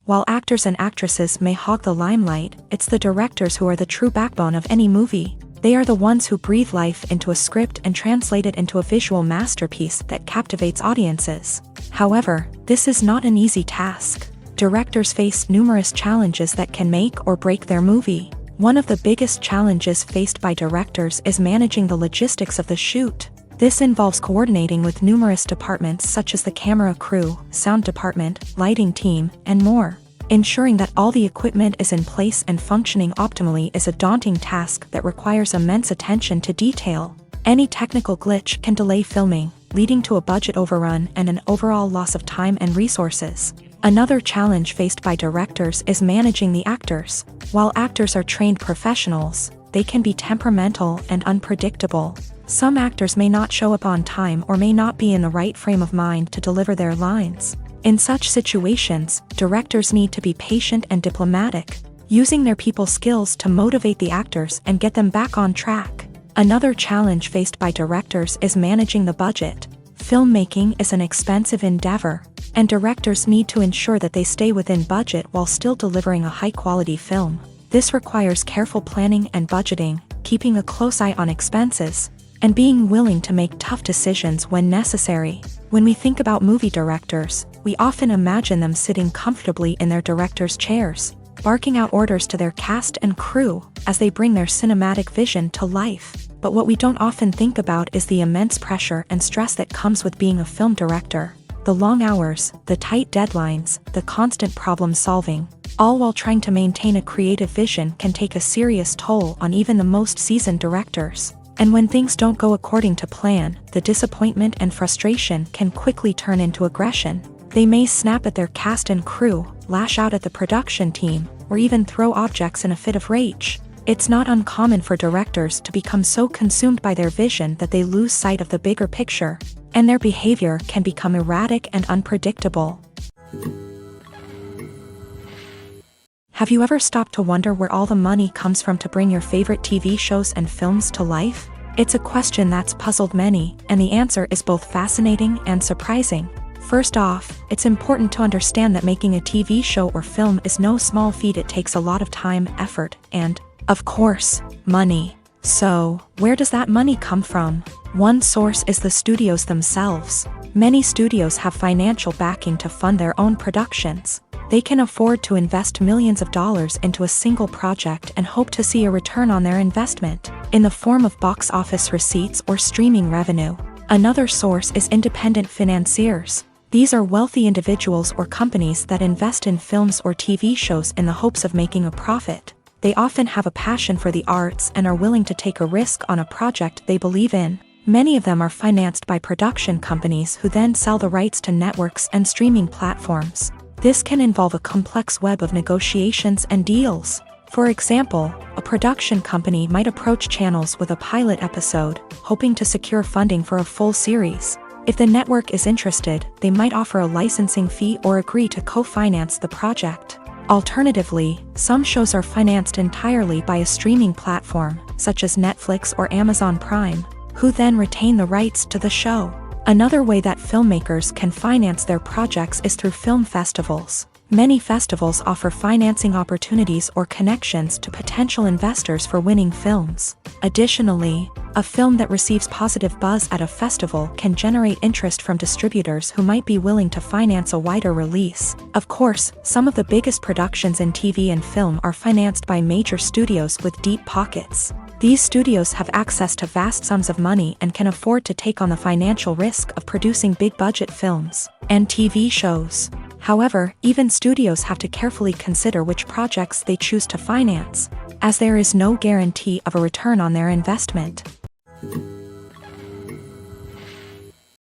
S1: While actors and actresses may hog the limelight, it's the directors who are the true backbone of any movie. They are the ones who breathe life into a script and translate it into a visual masterpiece that captivates audiences. However, this is not an easy task. Directors face numerous challenges that can make or break their movie. One of the biggest challenges faced by directors is managing the logistics of the shoot. This involves coordinating with numerous departments such as the camera crew, sound department, lighting team, and more. Ensuring that all the equipment is in place and functioning optimally is a daunting task that requires immense attention to detail. Any technical glitch can delay filming, leading to a budget overrun and an overall loss of time and resources. Another challenge faced by directors is managing the actors. While actors are trained professionals, they can be temperamental and unpredictable. Some actors may not show up on time or may not be in the right frame of mind to deliver their lines. In such situations, directors need to be patient and diplomatic, using their people skills to motivate the actors and get them back on track. Another challenge faced by directors is managing the budget. Filmmaking is an expensive endeavor, and directors need to ensure that they stay within budget while still delivering a high-quality film. This requires careful planning and budgeting, keeping a close eye on expenses, and being willing to make tough decisions when necessary. When we think about movie directors, we often imagine them sitting comfortably in their director's chairs, barking out orders to their cast and crew as they bring their cinematic vision to life. But what we don't often think about is the immense pressure and stress that comes with being a film director. The long hours, the tight deadlines, the constant problem solving, all while trying to maintain a creative vision can take a serious toll on even the most seasoned directors. And when things don't go according to plan, the disappointment and frustration can quickly turn into aggression. They may snap at their cast and crew, lash out at the production team, or even throw objects in a fit of rage. It's not uncommon for directors to become so consumed by their vision that they lose sight of the bigger picture, and their behavior can become erratic and unpredictable. Have you ever stopped to wonder where all the money comes from to bring your favorite TV shows and films to life? It's a question that's puzzled many, and the answer is both fascinating and surprising. First off, it's important to understand that making a TV show or film is no small feat. It takes a lot of time, effort, and, of course, money. So, where does that money come from? One source is the studios themselves. Many studios have financial backing to fund their own productions. They can afford to invest millions of dollars into a single project and hope to see a return on their investment, in the form of box office receipts or streaming revenue. Another source is independent financiers. These are wealthy individuals or companies that invest in films or TV shows in the hopes of making a profit. They often have a passion for the arts and are willing to take a risk on a project they believe in. Many of them are financed by production companies who then sell the rights to networks and streaming platforms. This can involve a complex web of negotiations and deals. For example, a production company might approach channels with a pilot episode, hoping to secure funding for a full series. If the network is interested, they might offer a licensing fee or agree to co-finance the project. Alternatively, some shows are financed entirely by a streaming platform, such as Netflix or Amazon Prime, who then retain the rights to the show. Another way that filmmakers can finance their projects is through film festivals. Many festivals offer financing opportunities or connections to potential investors for winning films. Additionally, a film that receives positive buzz at a festival can generate interest from distributors who might be willing to finance a wider release. Of course, some of the biggest productions in TV and film are financed by major studios with deep pockets. These studios have access to vast sums of money and can afford to take on the financial risk of producing big-budget films and TV shows. However, even studios have to carefully consider which projects they choose to finance, as there is no guarantee of a return on their investment.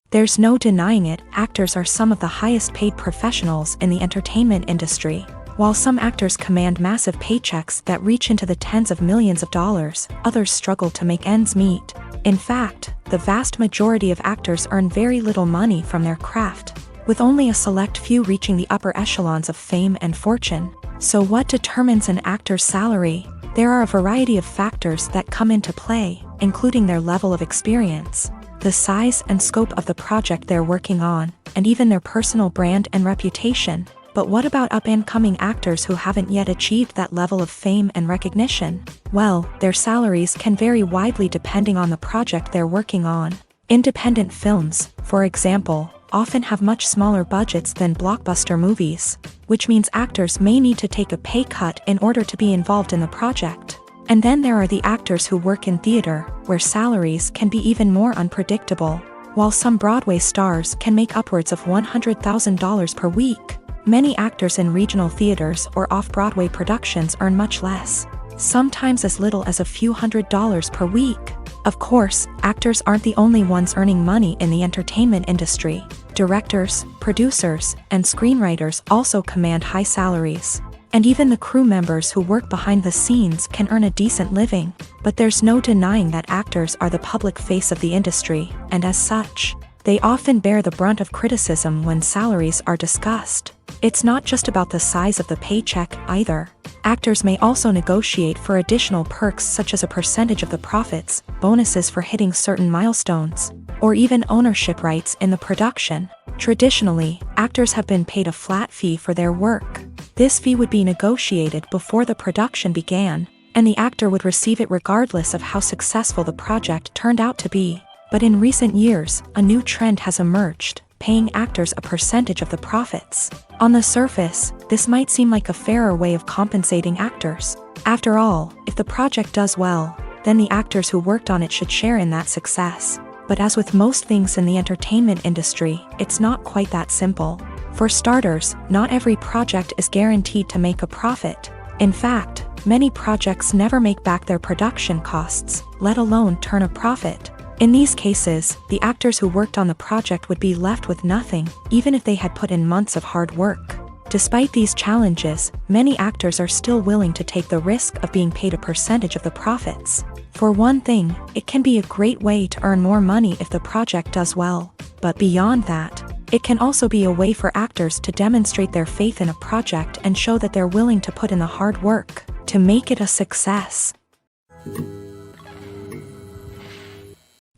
S1: There's no denying it, actors are some of the highest-paid professionals in the entertainment industry. While some actors command massive paychecks that reach into the tens of millions of dollars, others struggle to make ends meet. In fact, the vast majority of actors earn very little money from their craft. with only a select few reaching the upper echelons of fame and fortune. So what determines an actor's salary? There are a variety of factors that come into play, including their level of experience, the size and scope of the project they're working on, and even their personal brand and reputation. But what about up-and-coming actors who haven't yet achieved that level of fame and recognition? Well, their salaries can vary widely depending on the project they're working on. Independent films, for example, often have much smaller budgets than blockbuster movies, which means actors may need to take a pay cut in order to be involved in the project. And then there are the actors who work in theater, where salaries can be even more unpredictable. While some Broadway stars can make upwards of $100,000 per week, many actors in regional theaters or off-Broadway productions earn much less, sometimes as little as a few $100s per week. Of course, actors aren't the only ones earning money in the entertainment industry. Directors, producers, and screenwriters also command high salaries. And even the crew members who work behind the scenes can earn a decent living. But there's no denying that actors are the public face of the industry, and as such, they often bear the brunt of criticism when salaries are discussed. It's not just about the size of the paycheck, either. Actors may also negotiate for additional perks such as a percentage of the profits, bonuses for hitting certain milestones, or even ownership rights in the production. Traditionally, actors have been paid a flat fee for their work. This fee would be negotiated before the production began, and the actor would receive it regardless of how successful the project turned out to be. But in recent years, a new trend has emerged, paying actors a percentage of the profits. On the surface, this might seem like a fairer way of compensating actors. After all, if the project does well, then the actors who worked on it should share in that success. But as with most things in the entertainment industry, it's not quite that simple. For starters, not every project is guaranteed to make a profit. In fact, many projects never make back their production costs, let alone turn a profit. In these cases, the actors who worked on the project would be left with nothing, even if they had put in months of hard work. Despite these challenges, many actors are still willing to take the risk of being paid a percentage of the profits. For one thing, it can be a great way to earn more money if the project does well. But beyond that, it can also be a way for actors to demonstrate their faith in a project and show that they're willing to put in the hard work to make it a success.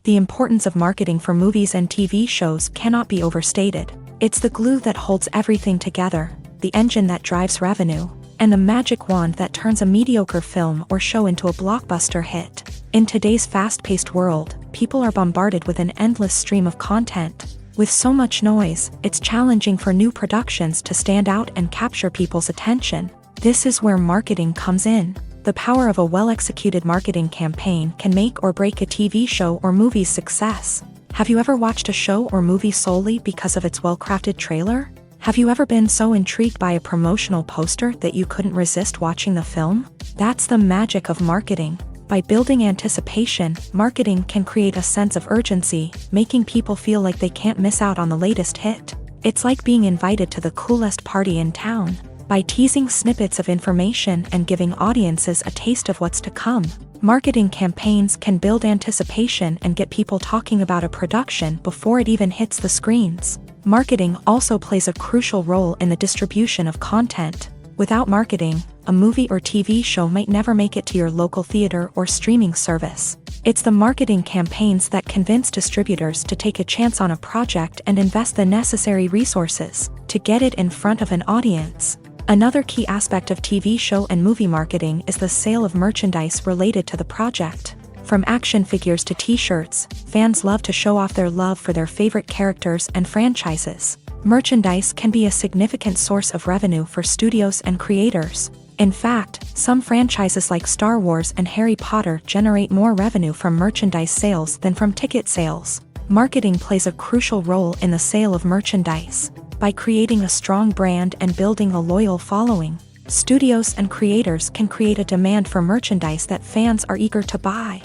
S1: The importance of marketing for movies and TV shows cannot be overstated. It's the glue that holds everything together, the engine that drives revenue, and the magic wand that turns a mediocre film or show into a blockbuster hit. In today's fast-paced world, people are bombarded with an endless stream of content. With so much noise, it's challenging for new productions to stand out and capture people's attention. This is where marketing comes in. The power of a well-executed marketing campaign can make or break a TV show or movie's success. Have you ever watched a show or movie solely because of its well-crafted trailer? Have you ever been so intrigued by a promotional poster that you couldn't resist watching the film? That's the magic of marketing. By building anticipation, marketing can create a sense of urgency, making people feel like they can't miss out on the latest hit. It's like being invited to the coolest party in town. By teasing snippets of information and giving audiences a taste of what's to come, marketing campaigns can build anticipation and get people talking about a production before it even hits the screens. Marketing also plays a crucial role in the distribution of content. Without marketing, a movie or TV show might never make it to your local theater or streaming service. It's the marketing campaigns that convince distributors to take a chance on a project and invest the necessary resources to get it in front of an audience. Another key aspect of TV show and movie marketing is the sale of merchandise related to the project. From action figures to t-shirts, fans love to show off their love for their favorite characters and franchises. Merchandise can be a significant source of revenue for studios and creators. In fact, some franchises like Star Wars and Harry Potter generate more revenue from merchandise sales than from ticket sales. Marketing plays a crucial role in the sale of merchandise. By creating a strong brand and building a loyal following, studios and creators can create a demand for merchandise that fans are eager to buy.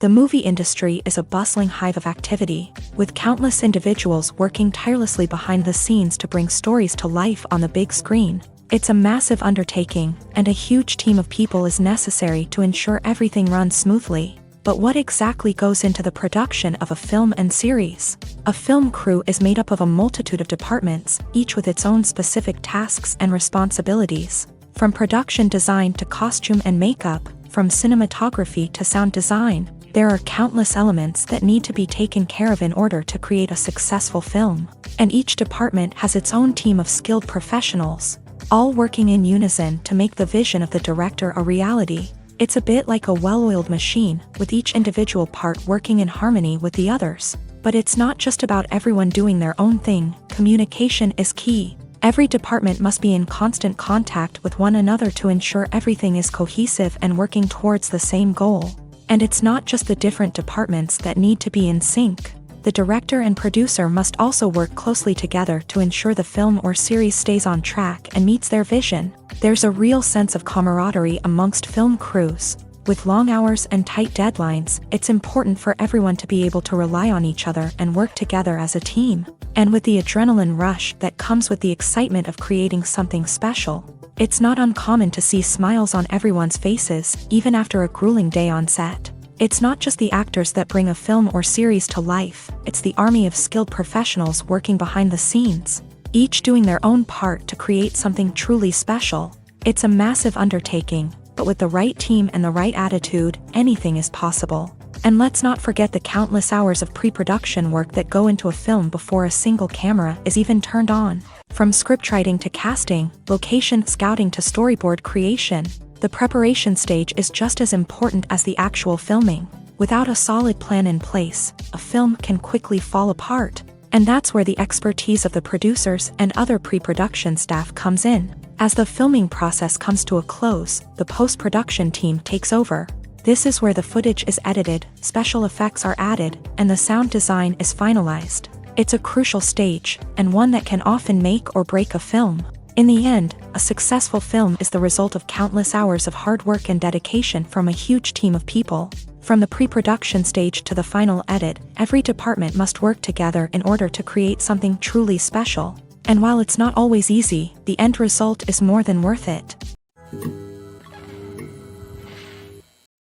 S1: The movie industry is a bustling hive of activity, with countless individuals working tirelessly behind the scenes to bring stories to life on the big screen. It's a massive undertaking, and a huge team of people is necessary to ensure everything runs smoothly. But what exactly goes into the production of a film and series? A film crew is made up of a multitude of departments, each with its own specific tasks and responsibilities. From production design to costume and makeup, from cinematography to sound design, there are countless elements that need to be taken care of in order to create a successful film. And each department has its own team of skilled professionals, all working in unison to make the vision of the director a reality. It's a bit like a well-oiled machine, with each individual part working in harmony with the others. But it's not just about everyone doing their own thing. Communication is key. Every department must be in constant contact with one another to ensure everything is cohesive and working towards the same goal. And it's not just the different departments that need to be in sync. The director and producer must also work closely together to ensure the film or series stays on track and meets their vision. There's a real sense of camaraderie amongst film crews. With long hours and tight deadlines, it's important for everyone to be able to rely on each other and work together as a team. And with the adrenaline rush that comes with the excitement of creating something special, it's not uncommon to see smiles on everyone's faces, even after a grueling day on set. It's not just the actors that bring a film or series to life, it's the army of skilled professionals working behind the scenes, each doing their own part to create something truly special. It's a massive undertaking, but with the right team and the right attitude, anything is possible. And let's not forget the countless hours of pre-production work that go into a film before a single camera is even turned on. From scriptwriting to casting, location scouting to storyboard creation, the preparation stage is just as important as the actual filming. Without a solid plan in place, a film can quickly fall apart. And that's where the expertise of the producers and other pre-production staff comes in. As the filming process comes to a close, the post-production team takes over. This is where the footage is edited, special effects are added, and the sound design is finalized. It's a crucial stage, and one that can often make or break a film. In the end, a successful film is the result of countless hours of hard work and dedication from a huge team of people. From the pre-production stage to the final edit, every department must work together in order to create something truly special. And while it's not always easy, the end result is more than worth it.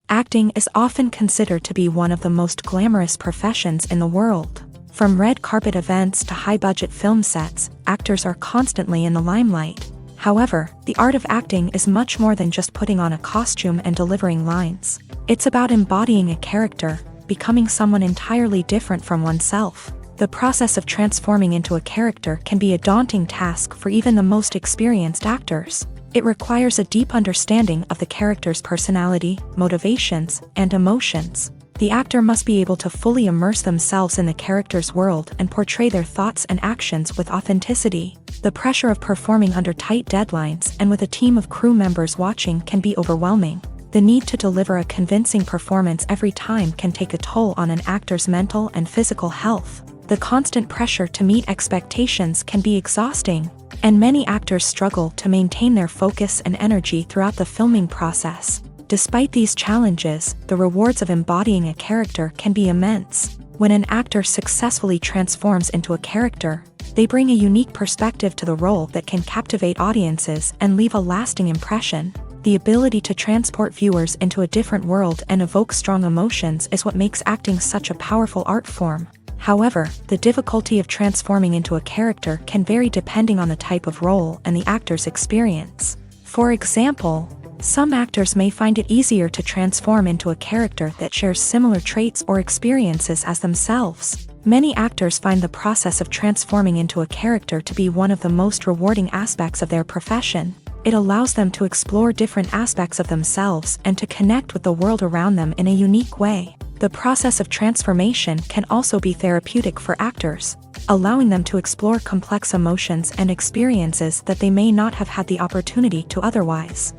S1: Acting is often considered to be one of the most glamorous professions in the world. From red carpet events to high-budget film sets, actors are constantly in the limelight. However, the art of acting is much more than just putting on a costume and delivering lines. It's about embodying a character, becoming someone entirely different from oneself. The process of transforming into a character can be a daunting task for even the most experienced actors. It requires a deep understanding of the character's personality, motivations, and emotions. The actor must be able to fully immerse themselves in the character's world and portray their thoughts and actions with authenticity. The pressure of performing under tight deadlines and with a team of crew members watching can be overwhelming. The need to deliver a convincing performance every time can take a toll on an actor's mental and physical health. The constant pressure to meet expectations can be exhausting, and many actors struggle to maintain their focus and energy throughout the filming process. Despite these challenges, the rewards of embodying a character can be immense. When an actor successfully transforms into a character, they bring a unique perspective to the role that can captivate audiences and leave a lasting impression. The ability to transport viewers into a different world and evoke strong emotions is what makes acting such a powerful art form. However, the difficulty of transforming into a character can vary depending on the type of role and the actor's experience. For example, some actors may find it easier to transform into a character that shares similar traits or experiences as themselves. Many actors find the process of transforming into a character to be one of the most rewarding aspects of their profession. It allows them to explore different aspects of themselves and to connect with the world around them in a unique way. The process of transformation can also be therapeutic for actors, allowing them to explore complex emotions and experiences that they may not have had the opportunity to otherwise.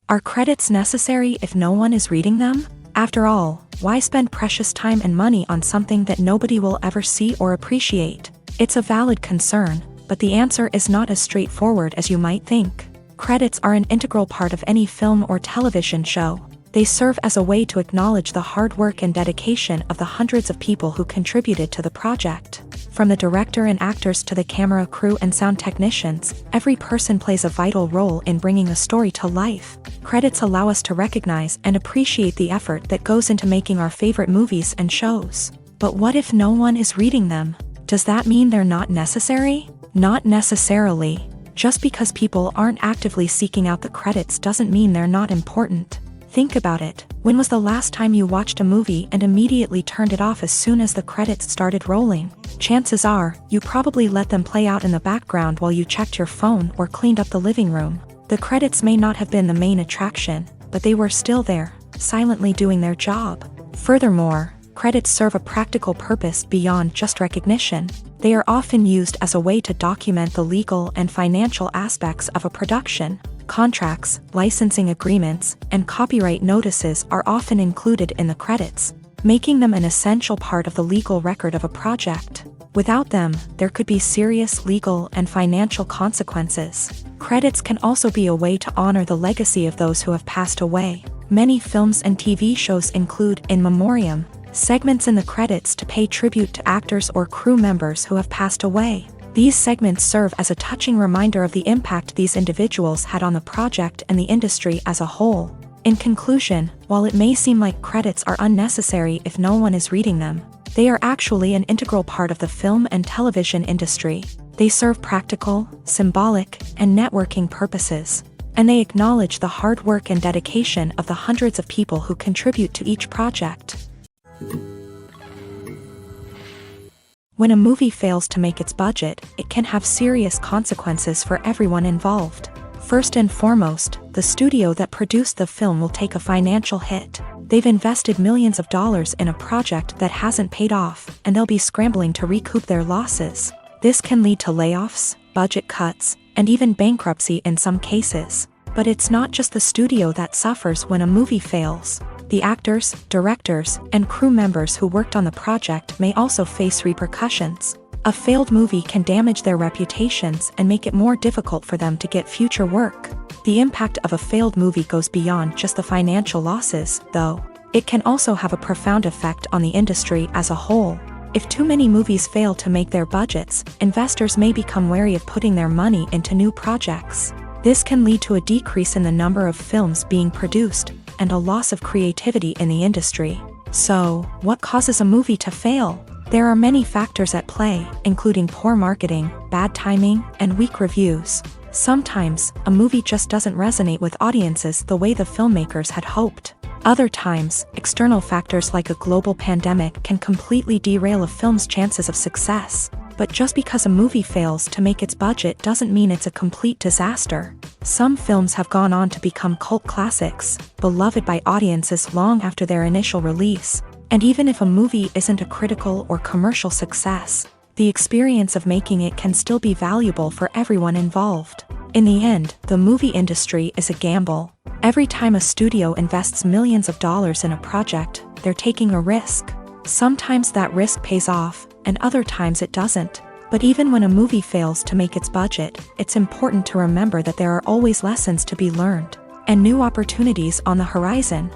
S1: Are credits necessary if no one is reading them? After all, why spend precious time and money on something that nobody will ever see or appreciate? It's a valid concern, but the answer is not as straightforward as you might think. Credits are an integral part of any film or television show. They serve as a way to acknowledge the hard work and dedication of the hundreds of people who contributed to the project. From the director and actors to the camera crew and sound technicians, every person plays a vital role in bringing a story to life. Credits allow us to recognize and appreciate the effort that goes into making our favorite movies and shows. But what if no one is reading them? Does that mean they're not necessary? Not necessarily. Just because people aren't actively seeking out the credits doesn't mean they're not important. Think about it. When was the last time you watched a movie and immediately turned it off as soon as the credits started rolling? Chances are, you probably let them play out in the background while you checked your phone or cleaned up the living room. The credits may not have been the main attraction, but they were still there, silently doing their job. Furthermore, credits serve a practical purpose beyond just recognition. They are often used as a way to document the legal and financial aspects of a production. Contracts, licensing agreements, and copyright notices are often included in the credits, making them an essential part of the legal record of a project. Without them, there could be serious legal and financial consequences. Credits can also be a way to honor the legacy of those who have passed away. Many films and TV shows include in memoriam segments in the credits to pay tribute to actors or crew members who have passed away. These segments serve as a touching reminder of the impact these individuals had on the project and the industry as a whole. In conclusion, while it may seem like credits are unnecessary if no one is reading them, they are actually an integral part of the film and television industry. They serve practical, symbolic, and networking purposes, and they acknowledge the hard work and dedication of the hundreds of people who contribute to each project. When a movie fails to make its budget, it can have serious consequences for everyone involved. First and foremost, the studio that produced the film will take a financial hit. They've invested millions of dollars in a project that hasn't paid off, and they'll be scrambling to recoup their losses. This can lead to layoffs, budget cuts, and even bankruptcy in some cases. But it's not just the studio that suffers when a movie fails. The actors, directors, and crew members who worked on the project may also face repercussions. A failed movie can damage their reputations and make it more difficult for them to get future work. The impact of a failed movie goes beyond just the financial losses, though. It can also have a profound effect on the industry as a whole. If too many movies fail to make their budgets, investors may become wary of putting their money into new projects. This can lead to a decrease in the number of films being produced, and a loss of creativity in the industry. So, what causes a movie to fail? There are many factors at play, including poor marketing, bad timing, and weak reviews. Sometimes, a movie just doesn't resonate with audiences the way the filmmakers had hoped. Other times, external factors like a global pandemic can completely derail a film's chances of success. But just because a movie fails to make its budget doesn't mean it's a complete disaster. Some films have gone on to become cult classics, beloved by audiences long after their initial release. And even if a movie isn't a critical or commercial success, the experience of making it can still be valuable for everyone involved. In the end, the movie industry is a gamble. Every time a studio invests millions of dollars in a project, they're taking a risk. Sometimes that risk pays off, and other times it doesn't. But even when a movie fails to make its budget, it's important to remember that there are always lessons to be learned, and new opportunities on the horizon.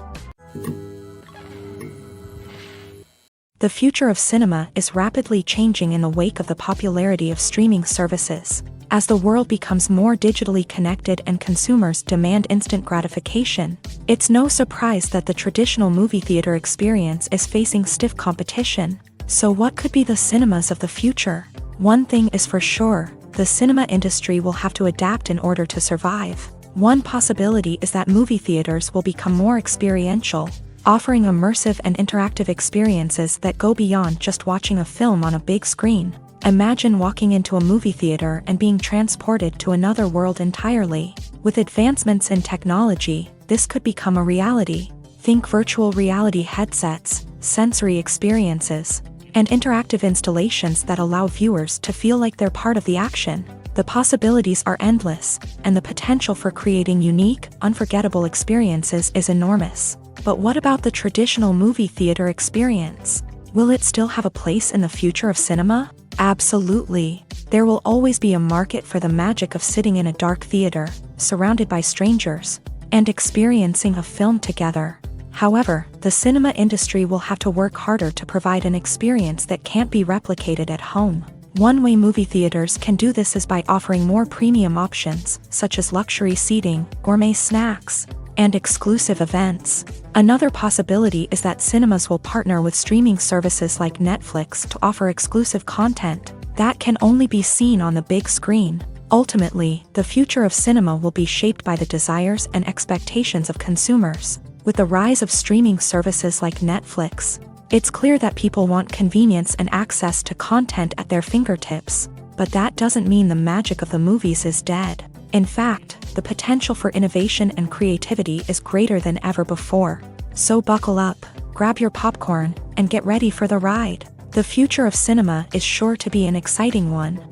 S1: The future of cinema is rapidly changing in the wake of the popularity of streaming services. As the world becomes more digitally connected and consumers demand instant gratification, it's no surprise that the traditional movie theater experience is facing stiff competition. So what could be the cinemas of the future? One thing is for sure, the cinema industry will have to adapt in order to survive. One possibility is that movie theaters will become more experiential, offering immersive and interactive experiences that go beyond just watching a film on a big screen. Imagine walking into a movie theater and being transported to another world entirely. With advancements in technology, this could become a reality. Think virtual reality headsets, sensory experiences, and interactive installations that allow viewers to feel like they're part of the action. The possibilities are endless, and the potential for creating unique, unforgettable experiences is enormous. But what about the traditional movie theater experience? Will it still have a place in the future of cinema? Absolutely. There will always be a market for the magic of sitting in a dark theater, surrounded by strangers, and experiencing a film together. However, the cinema industry will have to work harder to provide an experience that can't be replicated at home. One way movie theaters can do this is by offering more premium options, such as luxury seating, gourmet snacks, and exclusive events. Another possibility is that cinemas will partner with streaming services like Netflix to offer exclusive content that can only be seen on the big screen. Ultimately, the future of cinema will be shaped by the desires and expectations of consumers. With the rise of streaming services like Netflix, it's clear that people want convenience and access to content at their fingertips. But that doesn't mean the magic of the movies is dead. In fact, the potential for innovation and creativity is greater than ever before. So buckle up, grab your popcorn, and get ready for the ride. The future of cinema is sure to be an exciting one.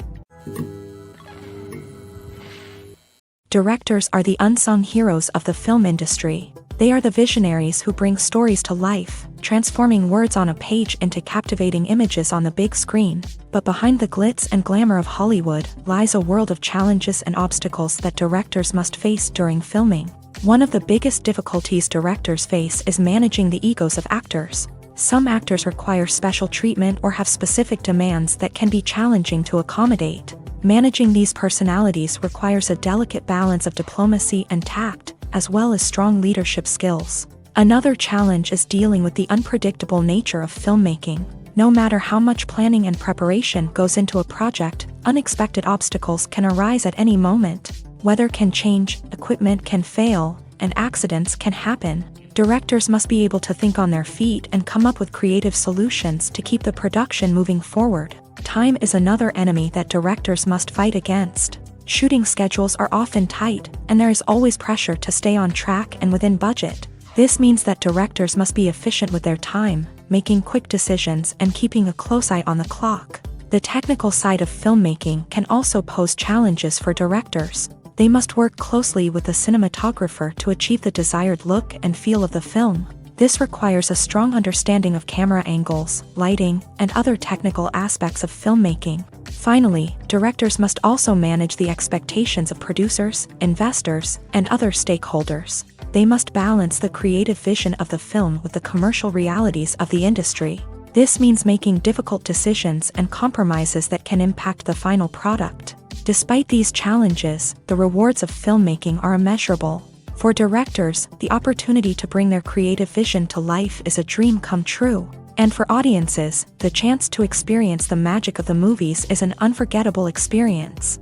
S1: Directors are the unsung heroes of the film industry. They are the visionaries who bring stories to life, transforming words on a page into captivating images on the big screen. But behind the glitz and glamour of Hollywood lies a world of challenges and obstacles that directors must face during filming. One of the biggest difficulties directors face is managing the egos of actors. Some actors require special treatment or have specific demands that can be challenging to accommodate. Managing these personalities requires a delicate balance of diplomacy and tact, as well as strong leadership skills. Another challenge is dealing with the unpredictable nature of filmmaking. No matter how much planning and preparation goes into a project, unexpected obstacles can arise at any moment. Weather can change, equipment can fail, and accidents can happen. Directors must be able to think on their feet and come up with creative solutions to keep the production moving forward. Time is another enemy that directors must fight against. Shooting schedules are often tight, and there is always pressure to stay on track and within budget. This means that directors must be efficient with their time, making quick decisions and keeping a close eye on the clock. The technical side of filmmaking can also pose challenges for directors. They must work closely with the cinematographer to achieve the desired look and feel of the film. This requires a strong understanding of camera angles, lighting, and other technical aspects of filmmaking. Finally, directors must also manage the expectations of producers, investors, and other stakeholders. They must balance the creative vision of the film with the commercial realities of the industry. This means making difficult decisions and compromises that can impact the final product. Despite these challenges, the rewards of filmmaking are immeasurable. For directors, the opportunity to bring their creative vision to life is a dream come true. And for audiences, the chance to experience the magic of the movies is an unforgettable experience.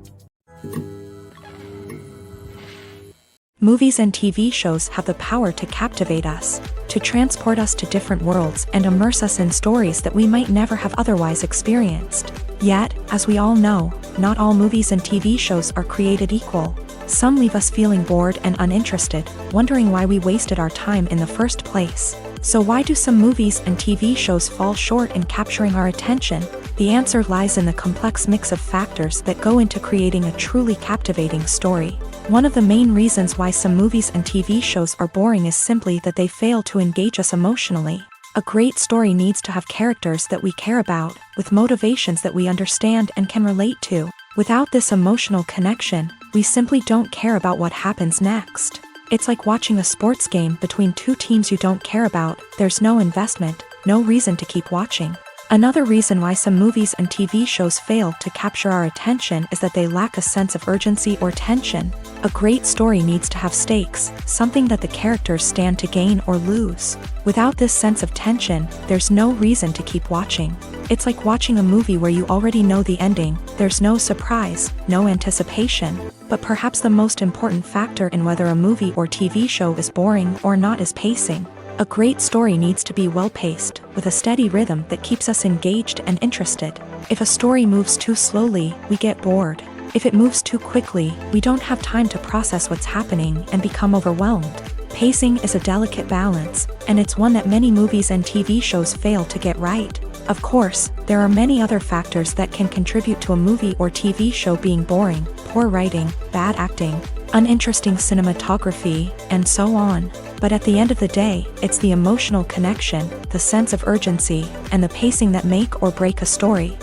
S1: Movies and TV shows have the power to captivate us, to transport us to different worlds and immerse us in stories that we might never have otherwise experienced. Yet, as we all know, not all movies and TV shows are created equal. Some leave us feeling bored and uninterested, wondering why we wasted our time in the first place. So why do some movies and TV shows fall short in capturing our attention? The answer lies in the complex mix of factors that go into creating a truly captivating story. One of the main reasons why some movies and TV shows are boring is simply that they fail to engage us emotionally. A great story needs to have characters that we care about, with motivations that we understand and can relate to. Without this emotional connection, we simply don't care about what happens next. It's like watching a sports game between two teams you don't care about. There's no investment, no reason to keep watching. Another reason why some movies and TV shows fail to capture our attention is that they lack a sense of urgency or tension. A great story needs to have stakes, something that the characters stand to gain or lose. Without this sense of tension, there's no reason to keep watching. It's like watching a movie where you already know the ending. There's no surprise, no anticipation. But perhaps the most important factor in whether a movie or TV show is boring or not is pacing. A great story needs to be well-paced, with a steady rhythm that keeps us engaged and interested. If a story moves too slowly, we get bored. If it moves too quickly, we don't have time to process what's happening and become overwhelmed. Pacing is a delicate balance, and it's one that many movies and TV shows fail to get right. Of course, there are many other factors that can contribute to a movie or TV show being boring: poor writing, bad acting, uninteresting cinematography, and so on. But at the end of the day, it's the emotional connection, the sense of urgency, and the pacing that make or break a story.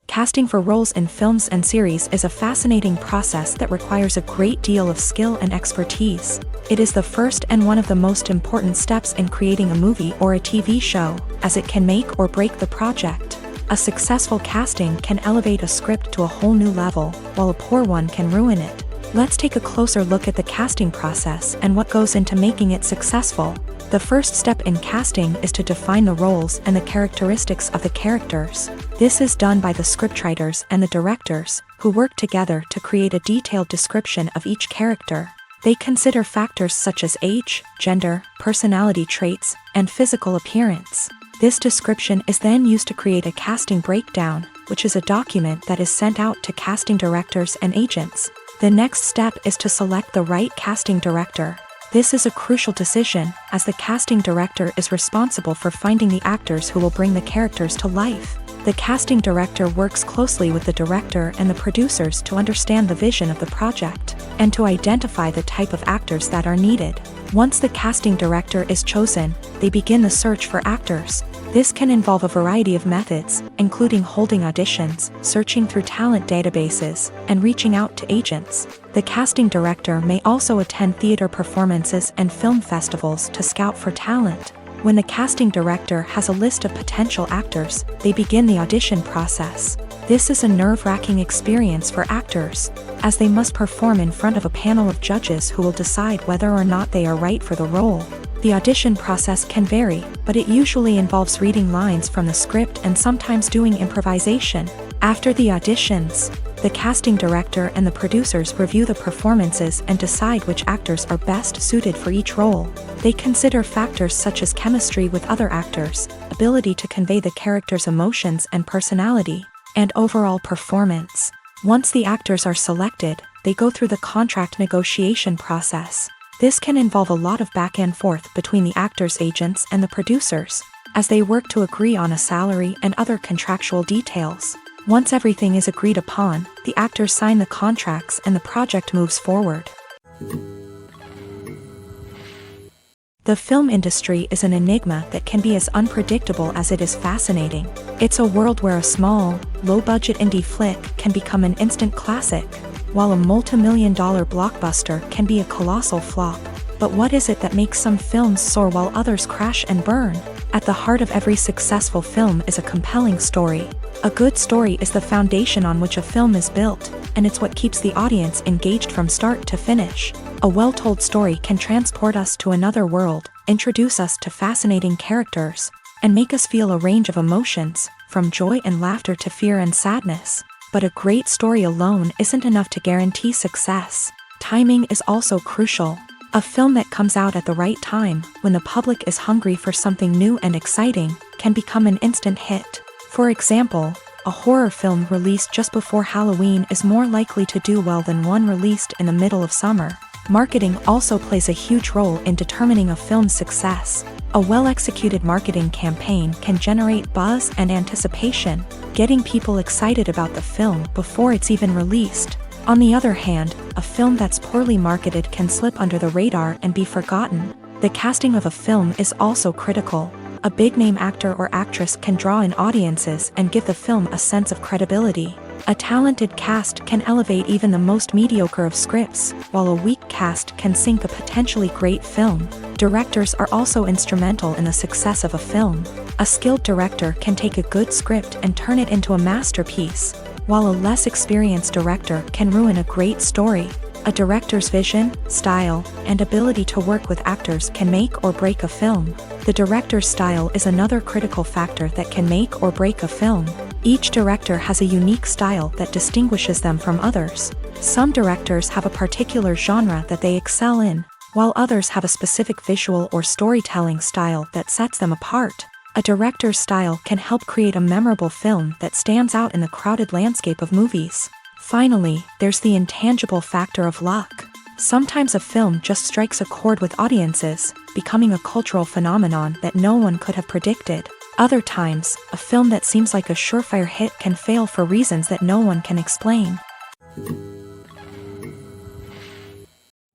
S1: Casting for roles in films and series is a fascinating process that requires a great deal of skill and expertise. It is the first and one of the most important steps in creating a movie or a TV show, as it can make or break the project. A successful casting can elevate a script to a whole new level, while a poor one can ruin it. Let's take a closer look at the casting process and what goes into making it successful. The first step in casting is to define the roles and the characteristics of the characters. This is done by the scriptwriters and the directors, who work together to create a detailed description of each character. They consider factors such as age, gender, personality traits, and physical appearance. This description is then used to create a casting breakdown, which is a document that is sent out to casting directors and agents. The next step is to select the right casting director. This is a crucial decision, as the casting director is responsible for finding the actors who will bring the characters to life. The casting director works closely with the director and the producers to understand the vision of the project, and to identify the type of actors that are needed. Once the casting director is chosen, they begin the search for actors. This can involve a variety of methods, including holding auditions, searching through talent databases, and reaching out to agents. The casting director may also attend theater performances and film festivals to scout for talent. When the casting director has a list of potential actors, they begin the audition process. This is a nerve-wracking experience for actors, as they must perform in front of a panel of judges who will decide whether or not they are right for the role. The audition process can vary, but it usually involves reading lines from the script and sometimes doing improvisation. After the auditions, the casting director and the producers review the performances and decide which actors are best suited for each role. They consider factors such as chemistry with other actors, ability to convey the character's emotions and personality, and overall performance. Once the actors are selected, they go through the contract negotiation process. This can involve a lot of back and forth between the actors' agents and the producers, as they work to agree on a salary and other contractual details. Once everything is agreed upon, the actors sign the contracts and the project moves forward. The film industry is an enigma that can be as unpredictable as it is fascinating. It's a world where a small, low-budget indie flick can become an instant classic, while a multi-million-dollar blockbuster can be a colossal flop. But what is it that makes some films soar while others crash and burn? At the heart of every successful film is a compelling story. A good story is the foundation on which a film is built, and it's what keeps the audience engaged from start to finish. A well-told story can transport us to another world, introduce us to fascinating characters, and make us feel a range of emotions, from joy and laughter to fear and sadness. But a great story alone isn't enough to guarantee success. Timing is also crucial. A film that comes out at the right time, when the public is hungry for something new and exciting, can become an instant hit. For example, a horror film released just before Halloween is more likely to do well than one released in the middle of summer. Marketing also plays a huge role in determining a film's success. A well-executed marketing campaign can generate buzz and anticipation, getting people excited about the film before it's even released. On the other hand, a film that's poorly marketed can slip under the radar and be forgotten. The casting of a film is also critical. A big-name actor or actress can draw in audiences and give the film a sense of credibility. A talented cast can elevate even the most mediocre of scripts, while a weak cast can sink a potentially great film. Directors are also instrumental in the success of a film. A skilled director can take a good script and turn it into a masterpiece, while a less experienced director can ruin a great story. A director's vision, style, and ability to work with actors can make or break a film. The director's style is another critical factor that can make or break a film. Each director has a unique style that distinguishes them from others. Some directors have a particular genre that they excel in, while others have a specific visual or storytelling style that sets them apart. A director's style can help create a memorable film that stands out in the crowded landscape of movies. Finally, there's the intangible factor of luck. Sometimes a film just strikes a chord with audiences, becoming a cultural phenomenon that no one could have predicted. Other times, a film that seems like a surefire hit can fail for reasons that no one can explain.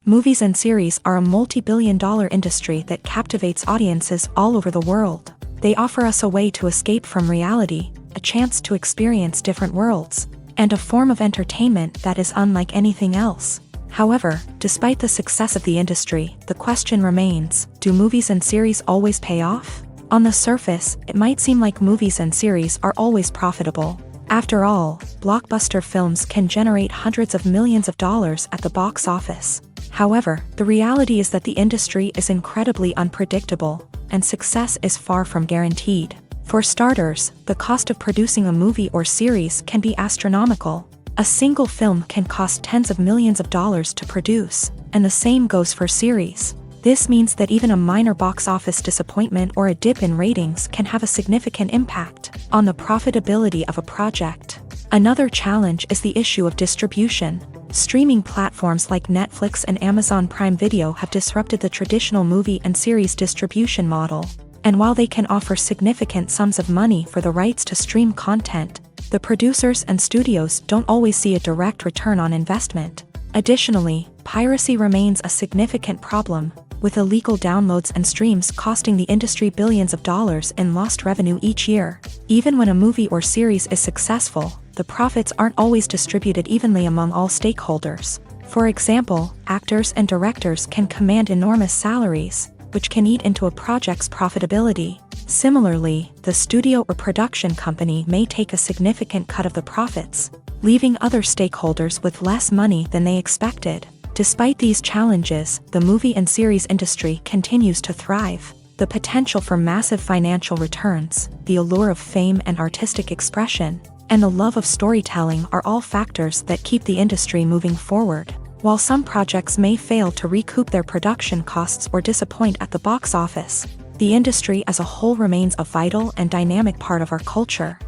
S1: Movies and series are a multi-billion-dollar industry that captivates audiences all over the world. They offer us a way to escape from reality, a chance to experience different worlds, and a form of entertainment that is unlike anything else. However, despite the success of the industry, the question remains, do movies and series always pay off? On the surface, it might seem like movies and series are always profitable. After all, blockbuster films can generate hundreds of millions of dollars at the box office. However, the reality is that the industry is incredibly unpredictable, and success is far from guaranteed. For starters, the cost of producing a movie or series can be astronomical. A single film can cost tens of millions of dollars to produce, and the same goes for series. This means that even a minor box office disappointment or a dip in ratings can have a significant impact on the profitability of a project. Another challenge is the issue of distribution. Streaming platforms like Netflix and Amazon Prime Video have disrupted the traditional movie and series distribution model. And while they can offer significant sums of money for the rights to stream content, the producers and studios don't always see a direct return on investment. Additionally, piracy remains a significant problem, with illegal downloads and streams costing the industry billions of dollars in lost revenue each year. Even when a movie or series is successful, the profits aren't always distributed evenly among all stakeholders. For example, actors and directors can command enormous salaries, which can eat into a project's profitability. Similarly, the studio or production company may take a significant cut of the profits, leaving other stakeholders with less money than they expected. Despite these challenges, the movie and series industry continues to thrive. The potential for massive financial returns, the allure of fame and artistic expression, and the love of storytelling are all factors that keep the industry moving forward. While some projects may fail to recoup their production costs or disappoint at the box office, the industry as a whole remains a vital and dynamic part of our culture.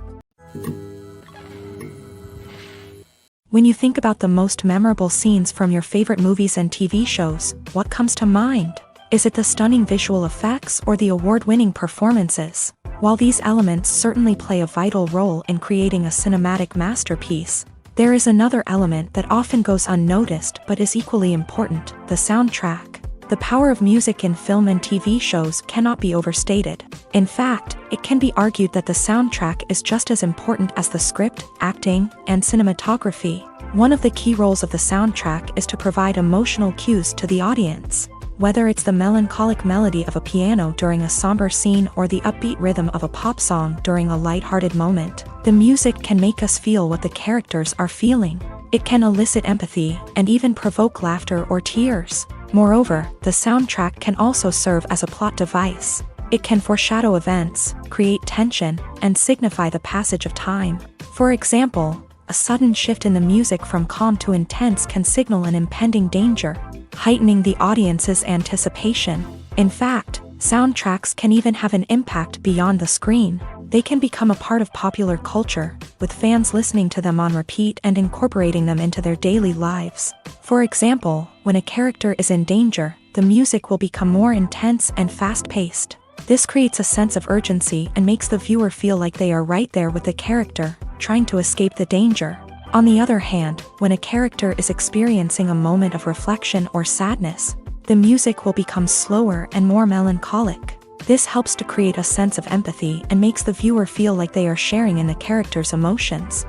S1: When you think about the most memorable scenes from your favorite movies and TV shows, what comes to mind? Is it the stunning visual effects or the award-winning performances? While these elements certainly play a vital role in creating a cinematic masterpiece, there is another element that often goes unnoticed but is equally important: the soundtrack. The power of music in film and TV shows cannot be overstated. In fact, it can be argued that the soundtrack is just as important as the script, acting, and cinematography. One of the key roles of the soundtrack is to provide emotional cues to the audience. Whether it's the melancholic melody of a piano during a somber scene or the upbeat rhythm of a pop song during a lighthearted moment, the music can make us feel what the characters are feeling. It can elicit empathy and even provoke laughter or tears. Moreover, the soundtrack can also serve as a plot device. It can foreshadow events, create tension, and signify the passage of time. For example, a sudden shift in the music from calm to intense can signal an impending danger, heightening the audience's anticipation. In fact, soundtracks can even have an impact beyond the screen. They can become a part of popular culture, with fans listening to them on repeat and incorporating them into their daily lives. For example, when a character is in danger, the music will become more intense and fast-paced. This creates a sense of urgency and makes the viewer feel like they are right there with the character, trying to escape the danger. On the other hand, when a character is experiencing a moment of reflection or sadness, the music will become slower and more melancholic. This helps to create a sense of empathy and makes the viewer feel like they are sharing in the character's emotions.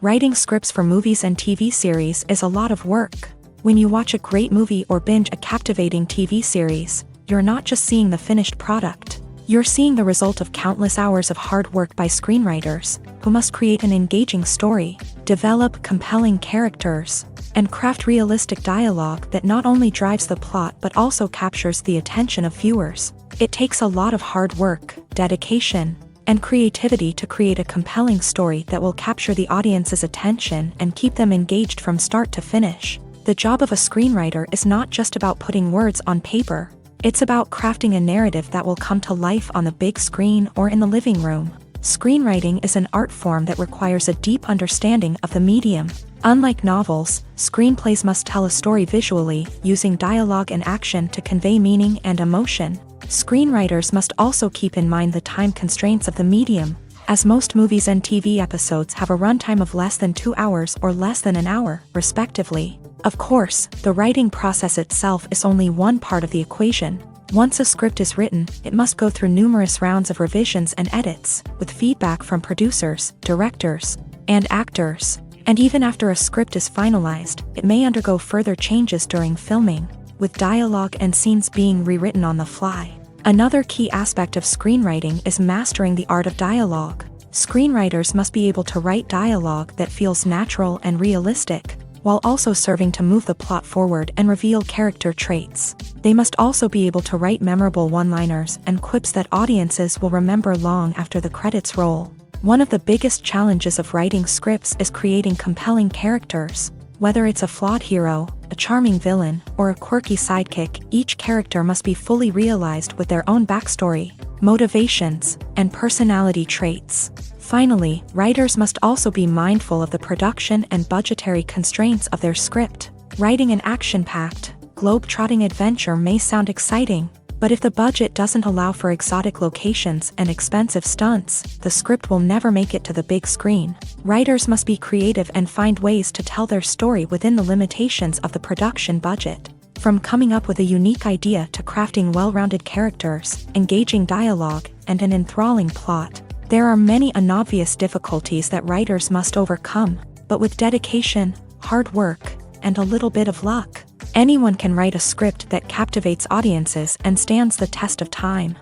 S1: Writing scripts for movies and TV series is a lot of work. When you watch a great movie or binge a captivating TV series, you're not just seeing the finished product. You're seeing the result of countless hours of hard work by screenwriters, who must create an engaging story, develop compelling characters, and craft realistic dialogue that not only drives the plot but also captures the attention of viewers. It takes a lot of hard work, dedication, and creativity to create a compelling story that will capture the audience's attention and keep them engaged from start to finish. The job of a screenwriter is not just about putting words on paper. It's about crafting a narrative that will come to life on the big screen or in the living room. Screenwriting is an art form that requires a deep understanding of the medium. Unlike novels, screenplays must tell a story visually, using dialogue and action to convey meaning and emotion. Screenwriters must also keep in mind the time constraints of the medium, as most movies and TV episodes have a runtime of less than 2 hours or less than an hour, respectively. Of course, the writing process itself is only one part of the equation. Once a script is written, it must go through numerous rounds of revisions and edits, with feedback from producers, directors, and actors. And even after a script is finalized, it may undergo further changes during filming, with dialogue and scenes being rewritten on the fly. Another key aspect of screenwriting is mastering the art of dialogue. Screenwriters must be able to write dialogue that feels natural and realistic, while also serving to move the plot forward and reveal character traits. They must also be able to write memorable one-liners and quips that audiences will remember long after the credits roll. One of the biggest challenges of writing scripts is creating compelling characters. Whether it's a flawed hero, a charming villain, or a quirky sidekick, each character must be fully realized with their own backstory, motivations, and personality traits. Finally, writers must also be mindful of the production and budgetary constraints of their script. Writing an action-packed, globe-trotting adventure may sound exciting, but if the budget doesn't allow for exotic locations and expensive stunts, the script will never make it to the big screen. Writers must be creative and find ways to tell their story within the limitations of the production budget. From coming up with a unique idea to crafting well-rounded characters, engaging dialogue, and an enthralling plot, there are many unobvious difficulties that writers must overcome, but with dedication, hard work, and a little bit of luck, anyone can write a script that captivates audiences and stands the test of time.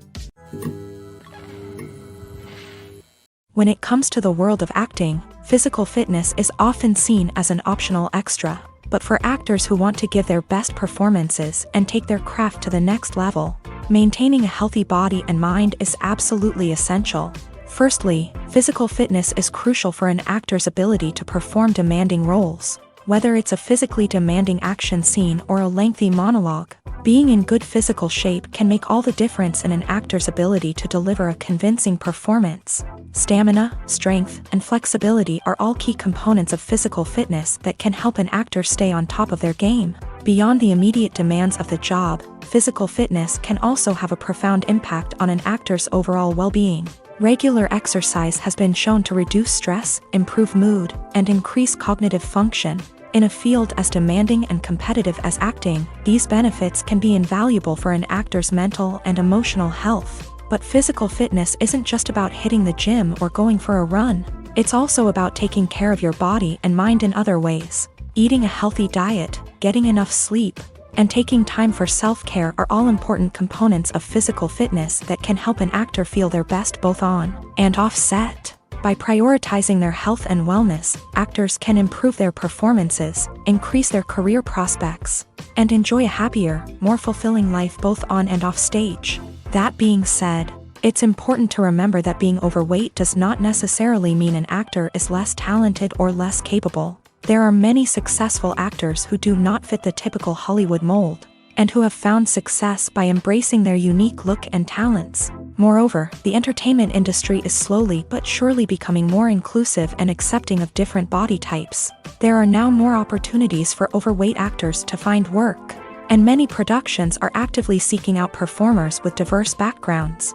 S1: When it comes to the world of acting, physical fitness is often seen as an optional extra. But for actors who want to give their best performances and take their craft to the next level, maintaining a healthy body and mind is absolutely essential. Firstly, physical fitness is crucial for an actor's ability to perform demanding roles. Whether it's a physically demanding action scene or a lengthy monologue, being in good physical shape can make all the difference in an actor's ability to deliver a convincing performance. Stamina, strength, and flexibility are all key components of physical fitness that can help an actor stay on top of their game. Beyond the immediate demands of the job, physical fitness can also have a profound impact on an actor's overall well-being. Regular exercise has been shown to reduce stress, improve mood, and increase cognitive function. In a field as demanding and competitive as acting, these benefits can be invaluable for an actor's mental and emotional health. But physical fitness isn't just about hitting the gym or going for a run. It's also about taking care of your body and mind in other ways. Eating a healthy diet, getting enough sleep, and taking time for self-care are all important components of physical fitness that can help an actor feel their best both on and off set. By prioritizing their health and wellness, actors can improve their performances, increase their career prospects, and enjoy a happier, more fulfilling life both on and off stage. That being said, it's important to remember that being overweight does not necessarily mean an actor is less talented or less capable. There are many successful actors who do not fit the typical Hollywood mold, and who have found success by embracing their unique look and talents. Moreover, the entertainment industry is slowly but surely becoming more inclusive and accepting of different body types. There are now more opportunities for overweight actors to find work, and many productions are actively seeking out performers with diverse backgrounds.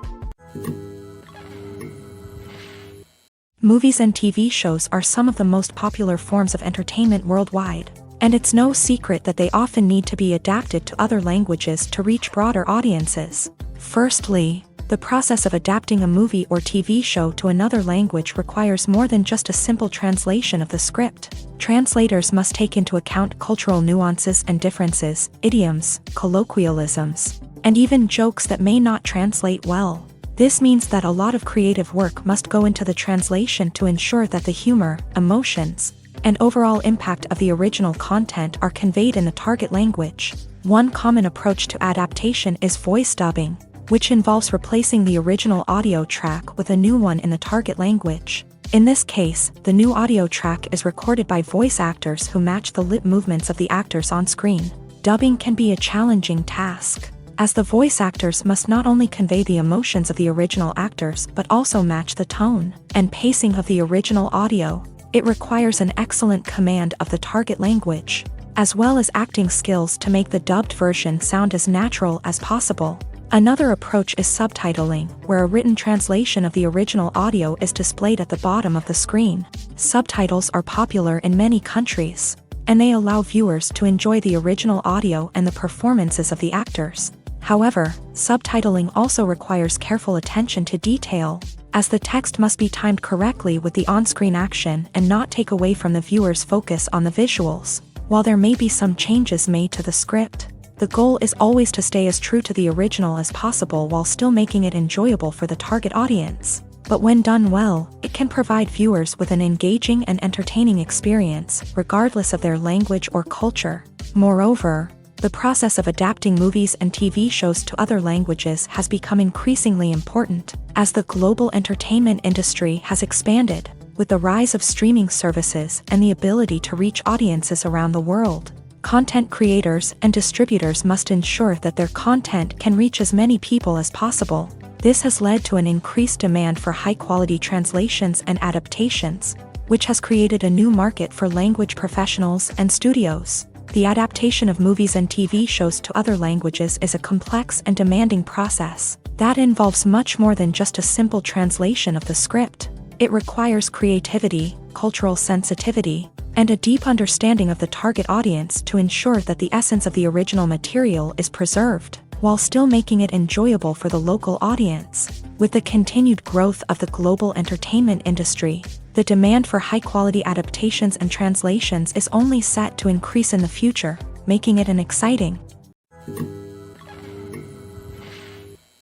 S1: Movies and TV shows are some of the most popular forms of entertainment worldwide, and it's no secret that they often need to be adapted to other languages to reach broader audiences. Firstly, the process of adapting a movie or TV show to another language requires more than just a simple translation of the script. Translators must take into account cultural nuances and differences, idioms, colloquialisms, and even jokes that may not translate well. This means that a lot of creative work must go into the translation to ensure that the humor, emotions, and overall impact of the original content are conveyed in the target language. One common approach to adaptation is voice dubbing, which involves replacing the original audio track with a new one in the target language. In this case, the new audio track is recorded by voice actors who match the lip movements of the actors on screen. Dubbing can be a challenging task, as the voice actors must not only convey the emotions of the original actors but also match the tone and pacing of the original audio. It requires an excellent command of the target language, as well as acting skills to make the dubbed version sound as natural as possible. Another approach is subtitling, where a written translation of the original audio is displayed at the bottom of the screen. Subtitles are popular in many countries, and they allow viewers to enjoy the original audio and the performances of the actors. However, subtitling also requires careful attention to detail, as the text must be timed correctly with the on-screen action and not take away from the viewer's focus on the visuals. While there may be some changes made to the script, the goal is always to stay as true to the original as possible while still making it enjoyable for the target audience. But when done well, it can provide viewers with an engaging and entertaining experience, regardless of their language or culture. Moreover, the process of adapting movies and TV shows to other languages has become increasingly important, as the global entertainment industry has expanded, with the rise of streaming services and the ability to reach audiences around the world. Content creators and distributors must ensure that their content can reach as many people as possible. This has led to an increased demand for high-quality translations and adaptations, which has created a new market for language professionals and studios. The adaptation of movies and TV shows to other languages is a complex and demanding process that involves much more than just a simple translation of the script. It requires creativity, cultural sensitivity, and a deep understanding of the target audience to ensure that the essence of the original material is preserved, while still making it enjoyable for the local audience. With the continued growth of the global entertainment industry, the demand for high-quality adaptations and translations is only set to increase in the future, making it an exciting.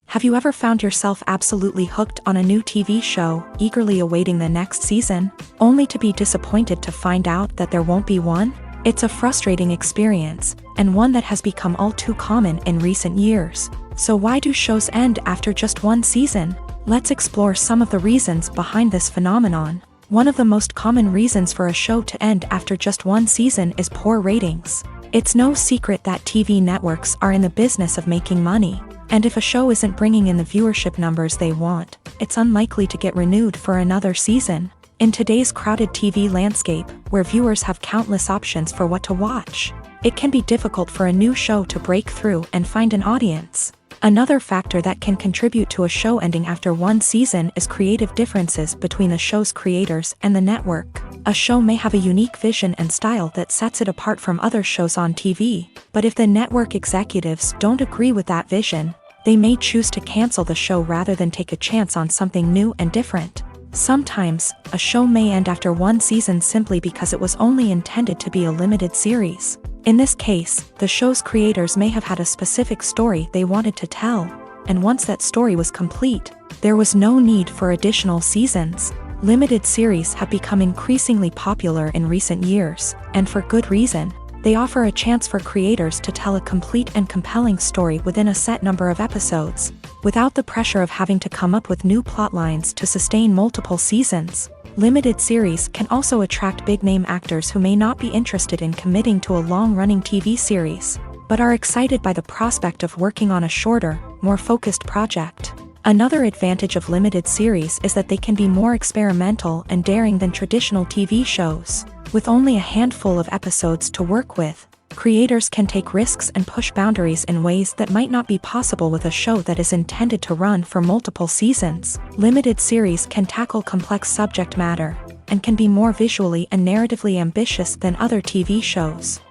S1: Have you ever found yourself absolutely hooked on a new TV show, eagerly awaiting the next season, only to be disappointed to find out that there won't be one? It's a frustrating experience, and one that has become all too common in recent years. So why do shows end after just one season? Let's explore some of the reasons behind this phenomenon. One of the most common reasons for a show to end after just one season is poor ratings. It's no secret that TV networks are in the business of making money, and if a show isn't bringing in the viewership numbers they want, it's unlikely to get renewed for another season. In today's crowded TV landscape, where viewers have countless options for what to watch, it can be difficult for a new show to break through and find an audience. Another factor that can contribute to a show ending after one season is creative differences between the show's creators and the network. A show may have a unique vision and style that sets it apart from other shows on TV, but if the network executives don't agree with that vision, they may choose to cancel the show rather than take a chance on something new and different. Sometimes, a show may end after one season simply because it was only intended to be a limited series. In this case, the show's creators may have had a specific story they wanted to tell, and once that story was complete, there was no need for additional seasons. Limited series have become increasingly popular in recent years, and for good reason. They offer a chance for creators to tell a complete and compelling story within a set number of episodes, without the pressure of having to come up with new plotlines to sustain multiple seasons. Limited series can also attract big-name actors who may not be interested in committing to a long-running TV series, but are excited by the prospect of working on a shorter, more focused project. Another advantage of limited series is that they can be more experimental and daring than traditional TV shows. With only a handful of episodes to work with, creators can take risks and push boundaries in ways that might not be possible with a show that is intended to run for multiple seasons. Limited series can tackle complex subject matter, and can be more visually and narratively ambitious than other TV shows.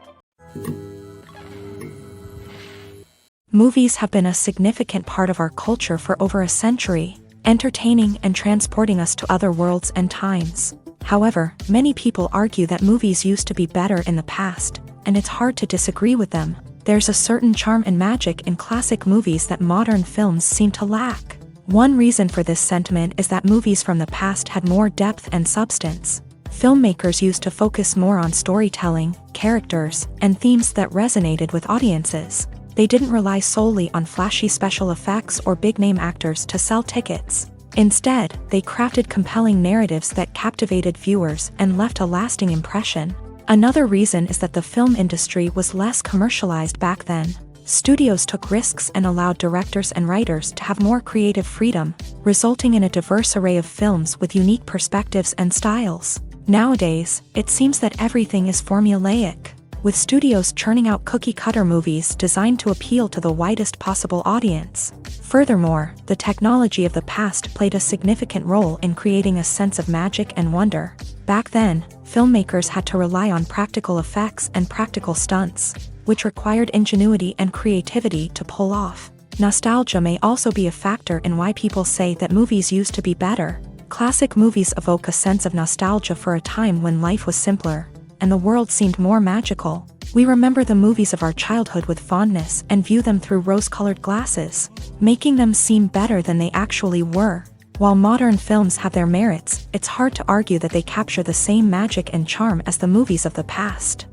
S1: Movies have been a significant part of our culture for over a century, entertaining and transporting us to other worlds and times. However, many people argue that movies used to be better in the past, and it's hard to disagree with them. There's a certain charm and magic in classic movies that modern films seem to lack. One reason for this sentiment is that movies from the past had more depth and substance. Filmmakers used to focus more on storytelling, characters, and themes that resonated with audiences. They didn't rely solely on flashy special effects or big-name actors to sell tickets. Instead, they crafted compelling narratives that captivated viewers and left a lasting impression. Another reason is that the film industry was less commercialized back then. Studios took risks and allowed directors and writers to have more creative freedom, resulting in a diverse array of films with unique perspectives and styles. Nowadays, it seems that everything is formulaic, with studios churning out cookie-cutter movies designed to appeal to the widest possible audience. Furthermore, the technology of the past played a significant role in creating a sense of magic and wonder. Back then, filmmakers had to rely on practical effects and practical stunts, which required ingenuity and creativity to pull off. Nostalgia may also be a factor in why people say that movies used to be better. Classic movies evoke a sense of nostalgia for a time when life was simpler, and the world seemed more magical. We remember the movies of our childhood with fondness and view them through rose-colored glasses, making them seem better than they actually were. While modern films have their merits, it's hard to argue that they capture the same magic and charm as the movies of the past.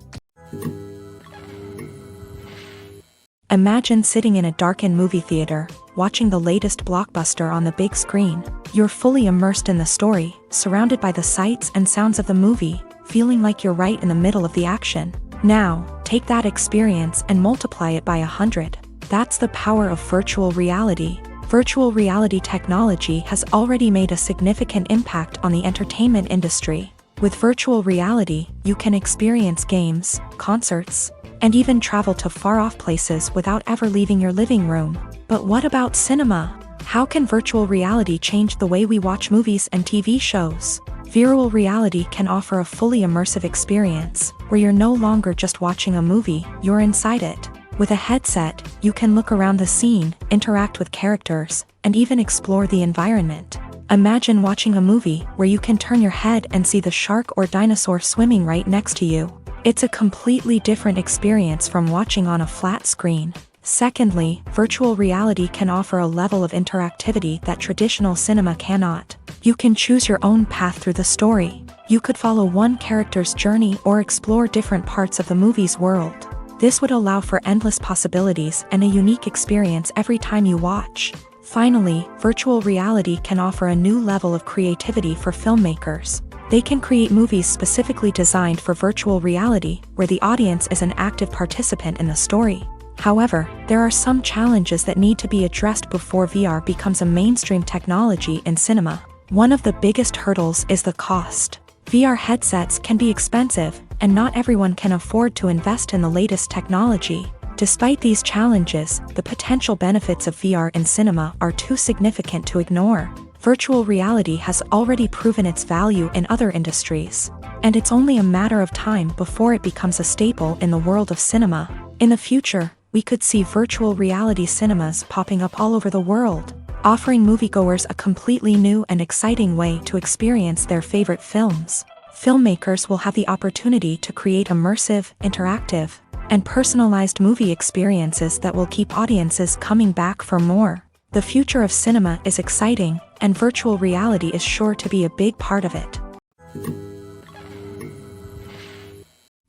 S1: Imagine sitting in a darkened movie theater, watching the latest blockbuster on the big screen. You're fully immersed in the story, surrounded by the sights and sounds of the movie, feeling like you're right in the middle of the action. Now, take that experience and multiply it by 100. That's the power of virtual reality. Virtual reality technology has already made a significant impact on the entertainment industry. With virtual reality, you can experience games, concerts, and even travel to far-off places without ever leaving your living room. But what about cinema? How can virtual reality change the way we watch movies and TV shows? Virtual reality can offer a fully immersive experience, where you're no longer just watching a movie, you're inside it. With a headset, you can look around the scene, interact with characters, and even explore the environment. Imagine watching a movie where you can turn your head and see the shark or dinosaur swimming right next to you. It's a completely different experience from watching on a flat screen. Secondly, virtual reality can offer a level of interactivity that traditional cinema cannot. You can choose your own path through the story. You could follow one character's journey or explore different parts of the movie's world. This would allow for endless possibilities and a unique experience every time you watch. Finally, virtual reality can offer a new level of creativity for filmmakers. They can create movies specifically designed for virtual reality, where the audience is an active participant in the story. However, there are some challenges that need to be addressed before VR becomes a mainstream technology in cinema. One of the biggest hurdles is the cost. VR headsets can be expensive, and not everyone can afford to invest in the latest technology. Despite these challenges, the potential benefits of VR in cinema are too significant to ignore. Virtual reality has already proven its value in other industries, and it's only a matter of time before it becomes a staple in the world of cinema. In the future, we could see virtual reality cinemas popping up all over the world, offering moviegoers a completely new and exciting way to experience their favorite films. Filmmakers will have the opportunity to create immersive, interactive, and personalized movie experiences that will keep audiences coming back for more. The future of cinema is exciting, and virtual reality is sure to be a big part of it.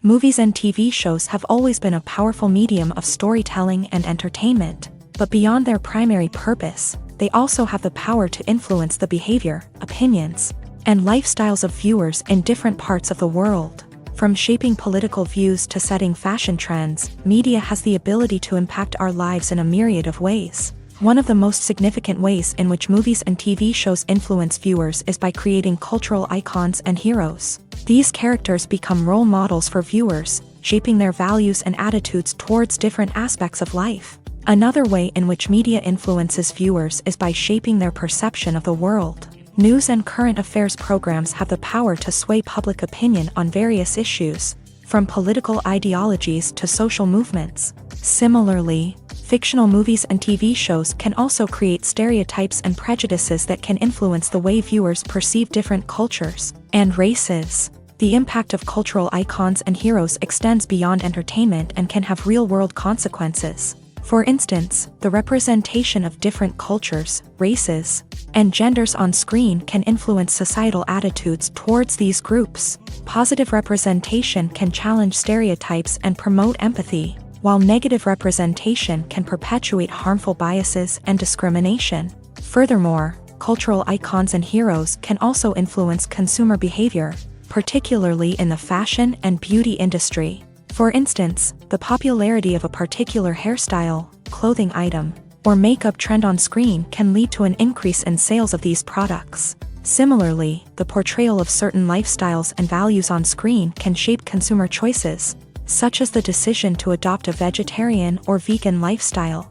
S1: Movies and TV shows have always been a powerful medium of storytelling and entertainment, but beyond their primary purpose, they also have the power to influence the behavior, opinions, and lifestyles of viewers in different parts of the world. From shaping political views to setting fashion trends, media has the ability to impact our lives in a myriad of ways. One of the most significant ways in which movies and TV shows influence viewers is by creating cultural icons and heroes. These characters become role models for viewers, shaping their values and attitudes towards different aspects of life. Another way in which media influences viewers is by shaping their perception of the world. News and current affairs programs have the power to sway public opinion on various issues, from political ideologies to social movements. Similarly, fictional movies and TV shows can also create stereotypes and prejudices that can influence the way viewers perceive different cultures and races. The impact of cultural icons and heroes extends beyond entertainment and can have real-world consequences. For instance, the representation of different cultures, races, and genders on screen can influence societal attitudes towards these groups. Positive representation can challenge stereotypes and promote empathy, while negative representation can perpetuate harmful biases and discrimination. Furthermore, cultural icons and heroes can also influence consumer behavior, particularly in the fashion and beauty industry. For instance, the popularity of a particular hairstyle, clothing item, or makeup trend on screen can lead to an increase in sales of these products. Similarly, the portrayal of certain lifestyles and values on screen can shape consumer choices, such as the decision to adopt a vegetarian or vegan lifestyle.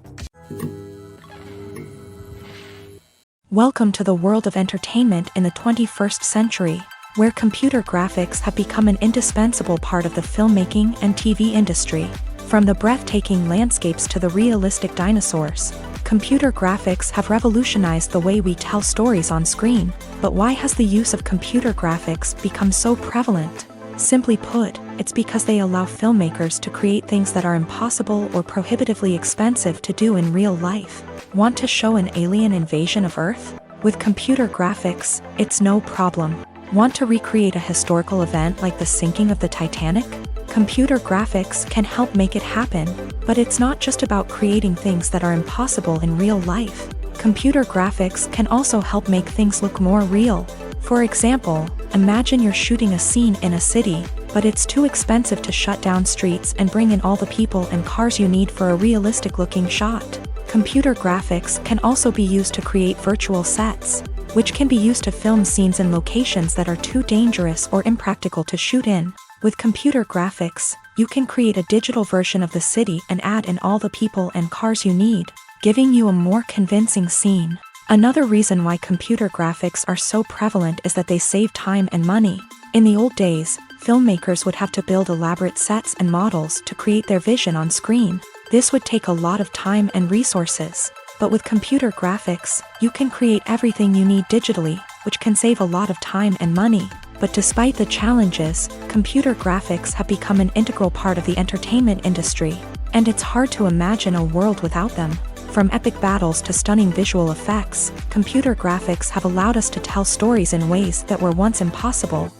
S1: Welcome to the world of entertainment in the 21st century, where computer graphics have become an indispensable part of the filmmaking and TV industry. From the breathtaking landscapes to the realistic dinosaurs, computer graphics have revolutionized the way we tell stories on screen. But why has the use of computer graphics become so prevalent? Simply put, it's because they allow filmmakers to create things that are impossible or prohibitively expensive to do in real life. Want to show an alien invasion of Earth? With computer graphics, it's no problem. Want to recreate a historical event like the sinking of the Titanic? Computer graphics can help make it happen, but it's not just about creating things that are impossible in real life. Computer graphics can also help make things look more real. For example, imagine you're shooting a scene in a city, but it's too expensive to shut down streets and bring in all the people and cars you need for a realistic-looking shot. Computer graphics can also be used to create virtual sets, which can be used to film scenes in locations that are too dangerous or impractical to shoot in. With computer graphics, you can create a digital version of the city and add in all the people and cars you need, giving you a more convincing scene. Another reason why computer graphics are so prevalent is that they save time and money. In the old days, filmmakers would have to build elaborate sets and models to create their vision on screen. This would take a lot of time and resources. But with computer graphics, you can create everything you need digitally, which can save a lot of time and money. But despite the challenges, computer graphics have become an integral part of the entertainment industry, and it's hard to imagine a world without them. From epic battles to stunning visual effects, computer graphics have allowed us to tell stories in ways that were once impossible.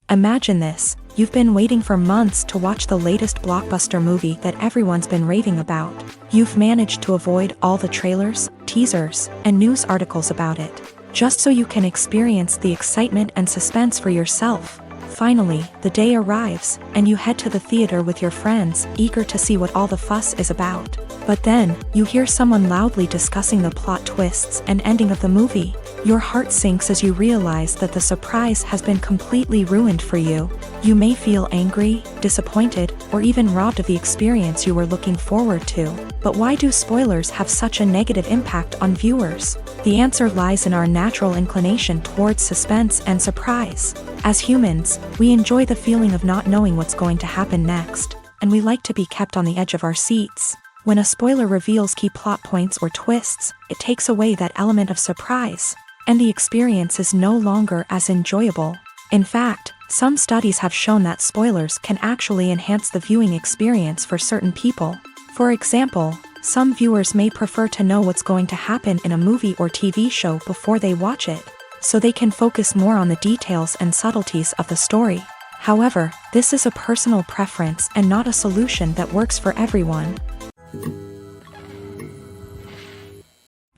S1: Imagine this: you've been waiting for months to watch the latest blockbuster movie that everyone's been raving about. You've managed to avoid all the trailers, teasers, and news articles about it, just so you can experience the excitement and suspense for yourself. Finally, the day arrives, and you head to the theater with your friends, eager to see what all the fuss is about. But then, you hear someone loudly discussing the plot twists and ending of the movie. Your heart sinks as you realize that the surprise has been completely ruined for you. You may feel angry, disappointed, or even robbed of the experience you were looking forward to. But why do spoilers have such a negative impact on viewers? The answer lies in our natural inclination towards suspense and surprise. As humans, we enjoy the feeling of not knowing what's going to happen next, and we like to be kept on the edge of our seats. When a spoiler reveals key plot points or twists, it takes away that element of surprise, and the experience is no longer as enjoyable. In fact, some studies have shown that spoilers can actually enhance the viewing experience for certain people. For example, some viewers may prefer to know what's going to happen in a movie or TV show before they watch it, so they can focus more on the details and subtleties of the story. However, this is a personal preference and not a solution that works for everyone.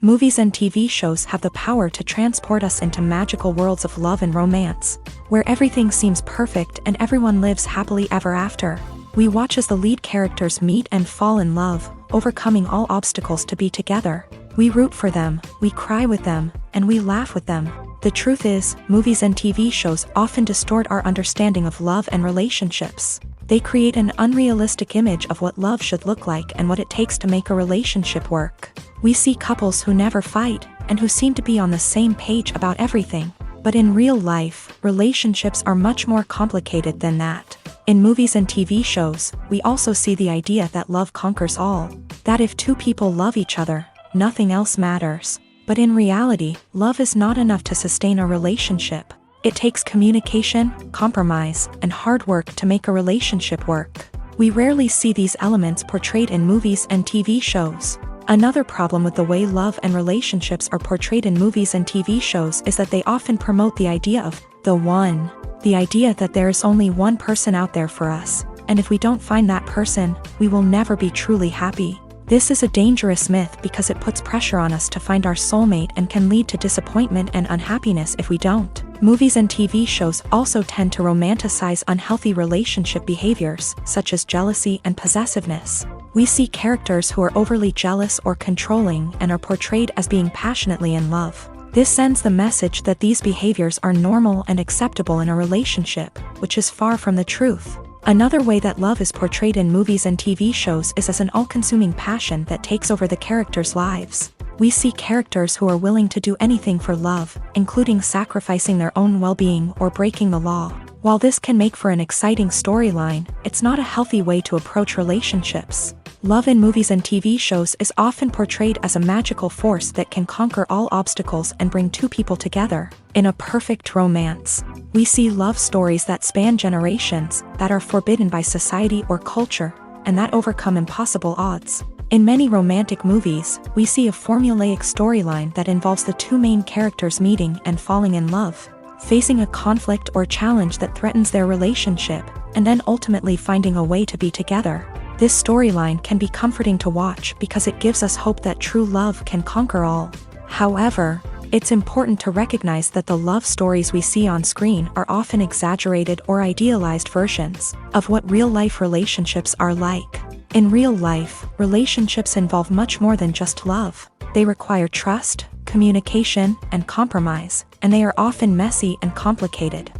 S1: Movies and TV shows have the power to transport us into magical worlds of love and romance, where everything seems perfect and everyone lives happily ever after. We watch as the lead characters meet and fall in love, overcoming all obstacles to be together. We root for them, we cry with them, and we laugh with them. The truth is, movies and TV shows often distort our understanding of love and relationships. They create an unrealistic image of what love should look like and what it takes to make a relationship work. We see couples who never fight, and who seem to be on the same page about everything. But in real life, relationships are much more complicated than that. In movies and TV shows, we also see the idea that love conquers all. That if two people love each other, nothing else matters. But in reality, love is not enough to sustain a relationship. It takes communication, compromise, and hard work to make a relationship work. We rarely see these elements portrayed in movies and TV shows. Another problem with the way love and relationships are portrayed in movies and TV shows is that they often promote the idea of the one. The idea that there is only one person out there for us, and if we don't find that person, we will never be truly happy. This is a dangerous myth because it puts pressure on us to find our soulmate and can lead to disappointment and unhappiness if we don't. Movies and TV shows also tend to romanticize unhealthy relationship behaviors, such as jealousy and possessiveness. We see characters who are overly jealous or controlling and are portrayed as being passionately in love. This sends the message that these behaviors are normal and acceptable in a relationship, which is far from the truth. Another way that love is portrayed in movies and TV shows is as an all-consuming passion that takes over the characters' lives. We see characters who are willing to do anything for love, including sacrificing their own well-being or breaking the law. While this can make for an exciting storyline, it's not a healthy way to approach relationships. Love in movies and TV shows is often portrayed as a magical force that can conquer all obstacles and bring two people together. In a perfect romance, we see love stories that span generations, that are forbidden by society or culture, and that overcome impossible odds. In many romantic movies, we see a formulaic storyline that involves the two main characters meeting and falling in love, facing a conflict or challenge that threatens their relationship, and then ultimately finding a way to be together. This storyline can be comforting to watch because it gives us hope that true love can conquer all. However, it's important to recognize that the love stories we see on screen are often exaggerated or idealized versions of what real-life relationships are like. In real life, relationships involve much more than just love. They require trust, communication, and compromise, and they are often messy and complicated.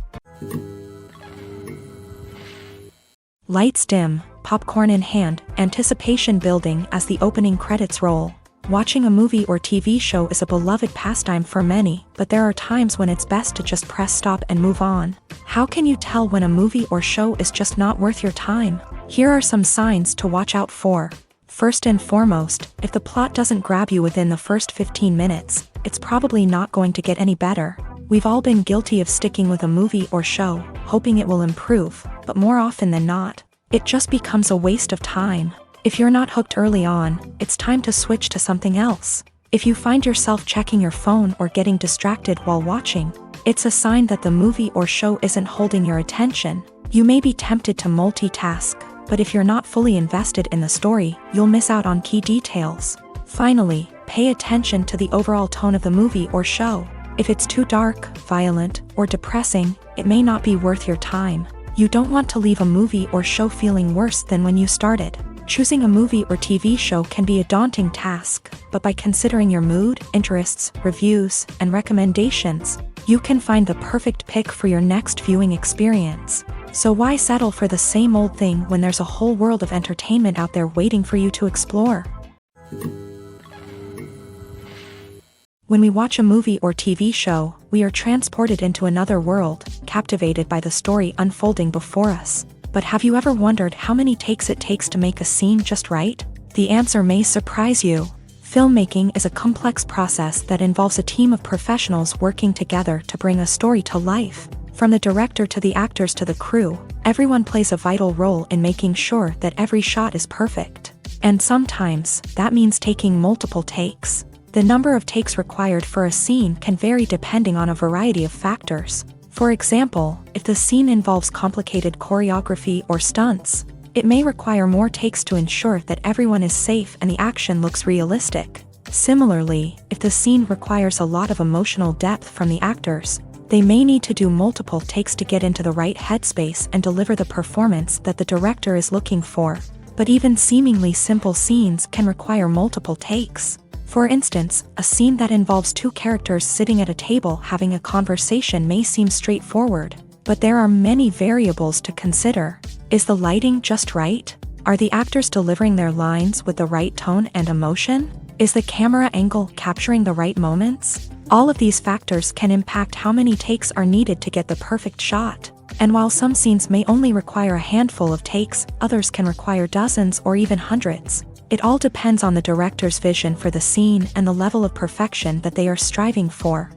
S1: Lights dim, popcorn in hand, anticipation building as the opening credits roll. Watching a movie or TV show is a beloved pastime for many, but there are times when it's best to just press stop and move on. How can you tell when a movie or show is just not worth your time? Here are some signs to watch out for. First and foremost, if the plot doesn't grab you within the first 15 minutes, it's probably not going to get any better. We've all been guilty of sticking with a movie or show, hoping it will improve, but more often than not, it just becomes a waste of time. If you're not hooked early on, it's time to switch to something else. If you find yourself checking your phone or getting distracted while watching, it's a sign that the movie or show isn't holding your attention. You may be tempted to multitask, but if you're not fully invested in the story, you'll miss out on key details. Finally, pay attention to the overall tone of the movie or show. If it's too dark, violent, or depressing, it may not be worth your time. You don't want to leave a movie or show feeling worse than when you started. Choosing a movie or TV show can be a daunting task, but by considering your mood, interests, reviews, and recommendations, you can find the perfect pick for your next viewing experience. So why settle for the same old thing when there's a whole world of entertainment out there waiting for you to explore? When we watch a movie or TV show, we are transported into another world, captivated by the story unfolding before us. But have you ever wondered how many takes it takes to make a scene just right? The answer may surprise you. Filmmaking is a complex process that involves a team of professionals working together to bring a story to life. From the director to the actors to the crew, everyone plays a vital role in making sure that every shot is perfect. And sometimes, that means taking multiple takes. The number of takes required for a scene can vary depending on a variety of factors. For example, if the scene involves complicated choreography or stunts, it may require more takes to ensure that everyone is safe and the action looks realistic. Similarly, if the scene requires a lot of emotional depth from the actors, they may need to do multiple takes to get into the right headspace and deliver the performance that the director is looking for. But even seemingly simple scenes can require multiple takes. For instance, a scene that involves two characters sitting at a table having a conversation may seem straightforward, but there are many variables to consider. Is the lighting just right? Are the actors delivering their lines with the right tone and emotion? Is the camera angle capturing the right moments? All of these factors can impact how many takes are needed to get the perfect shot. And while some scenes may only require a handful of takes, others can require dozens or even hundreds. It all depends on the director's vision for the scene and the level of perfection that they are striving for.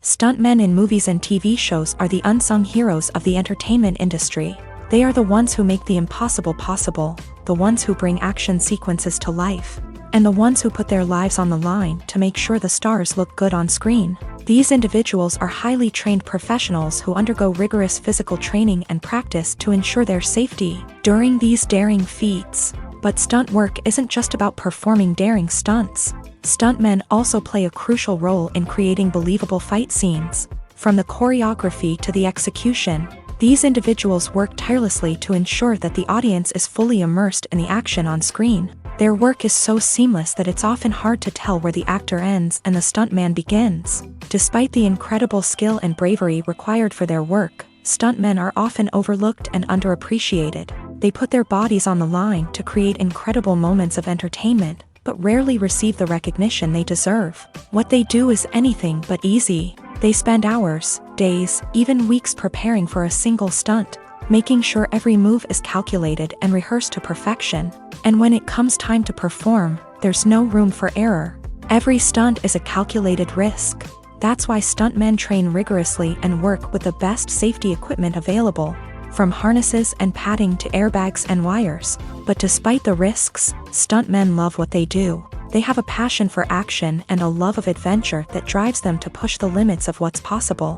S1: Stuntmen in movies and TV shows are the unsung heroes of the entertainment industry. They are the ones who make the impossible possible, the ones who bring action sequences to life, and the ones who put their lives on the line to make sure the stars look good on screen. These individuals are highly trained professionals who undergo rigorous physical training and practice to ensure their safety during these daring feats. But stunt work isn't just about performing daring stunts. Stuntmen also play a crucial role in creating believable fight scenes. From the choreography to the execution, these individuals work tirelessly to ensure that the audience is fully immersed in the action on screen. Their work is so seamless that it's often hard to tell where the actor ends and the stuntman begins. Despite the incredible skill and bravery required for their work, stuntmen are often overlooked and underappreciated. They put their bodies on the line to create incredible moments of entertainment, but rarely receive the recognition they deserve. What they do is anything but easy. They spend hours, days, even weeks preparing for a single stunt, making sure every move is calculated and rehearsed to perfection. And when it comes time to perform, there's no room for error. Every stunt is a calculated risk. That's why stuntmen train rigorously and work with the best safety equipment available, from harnesses and padding to airbags and wires. But despite the risks, stuntmen love what they do. They have a passion for action and a love of adventure that drives them to push the limits of what's possible.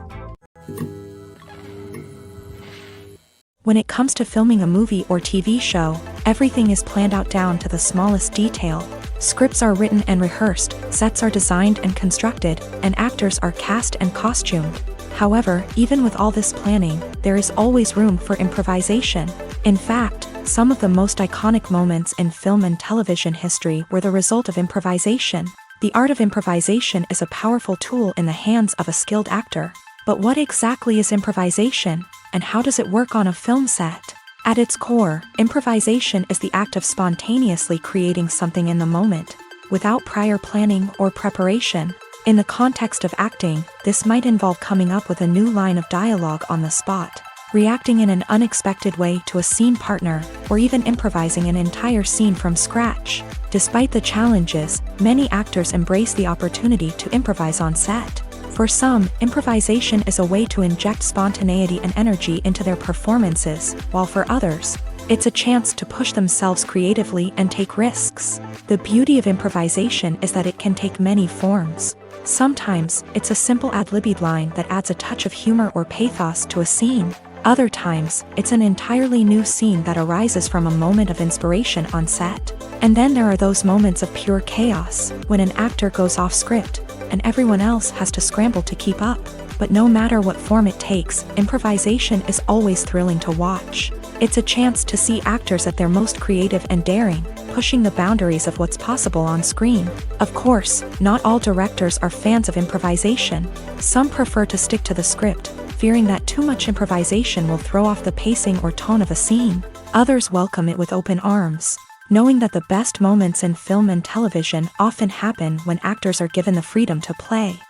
S1: When it comes to filming a movie or TV show, everything is planned out down to the smallest detail. Scripts are written and rehearsed, sets are designed and constructed, and actors are cast and costumed. However, even with all this planning, there is always room for improvisation. In fact, some of the most iconic moments in film and television history were the result of improvisation. The art of improvisation is a powerful tool in the hands of a skilled actor. But what exactly is improvisation, and how does it work on a film set? At its core, improvisation is the act of spontaneously creating something in the moment, without prior planning or preparation. In the context of acting, this might involve coming up with a new line of dialogue on the spot, reacting in an unexpected way to a scene partner, or even improvising an entire scene from scratch. Despite the challenges, many actors embrace the opportunity to improvise on set. For some, improvisation is a way to inject spontaneity and energy into their performances, while for others, it's a chance to push themselves creatively and take risks. The beauty of improvisation is that it can take many forms. Sometimes, it's a simple ad-libbed line that adds a touch of humor or pathos to a scene. Other times, it's an entirely new scene that arises from a moment of inspiration on set. And then there are those moments of pure chaos, when an actor goes off script, and everyone else has to scramble to keep up. But no matter what form it takes, improvisation is always thrilling to watch. It's a chance to see actors at their most creative and daring, pushing the boundaries of what's possible on screen. Of course, not all directors are fans of improvisation. Some prefer to stick to the script, fearing that too much improvisation will throw off the pacing or tone of a scene. Others welcome it with open arms, knowing that the best moments in film and television often happen when actors are given the freedom to play.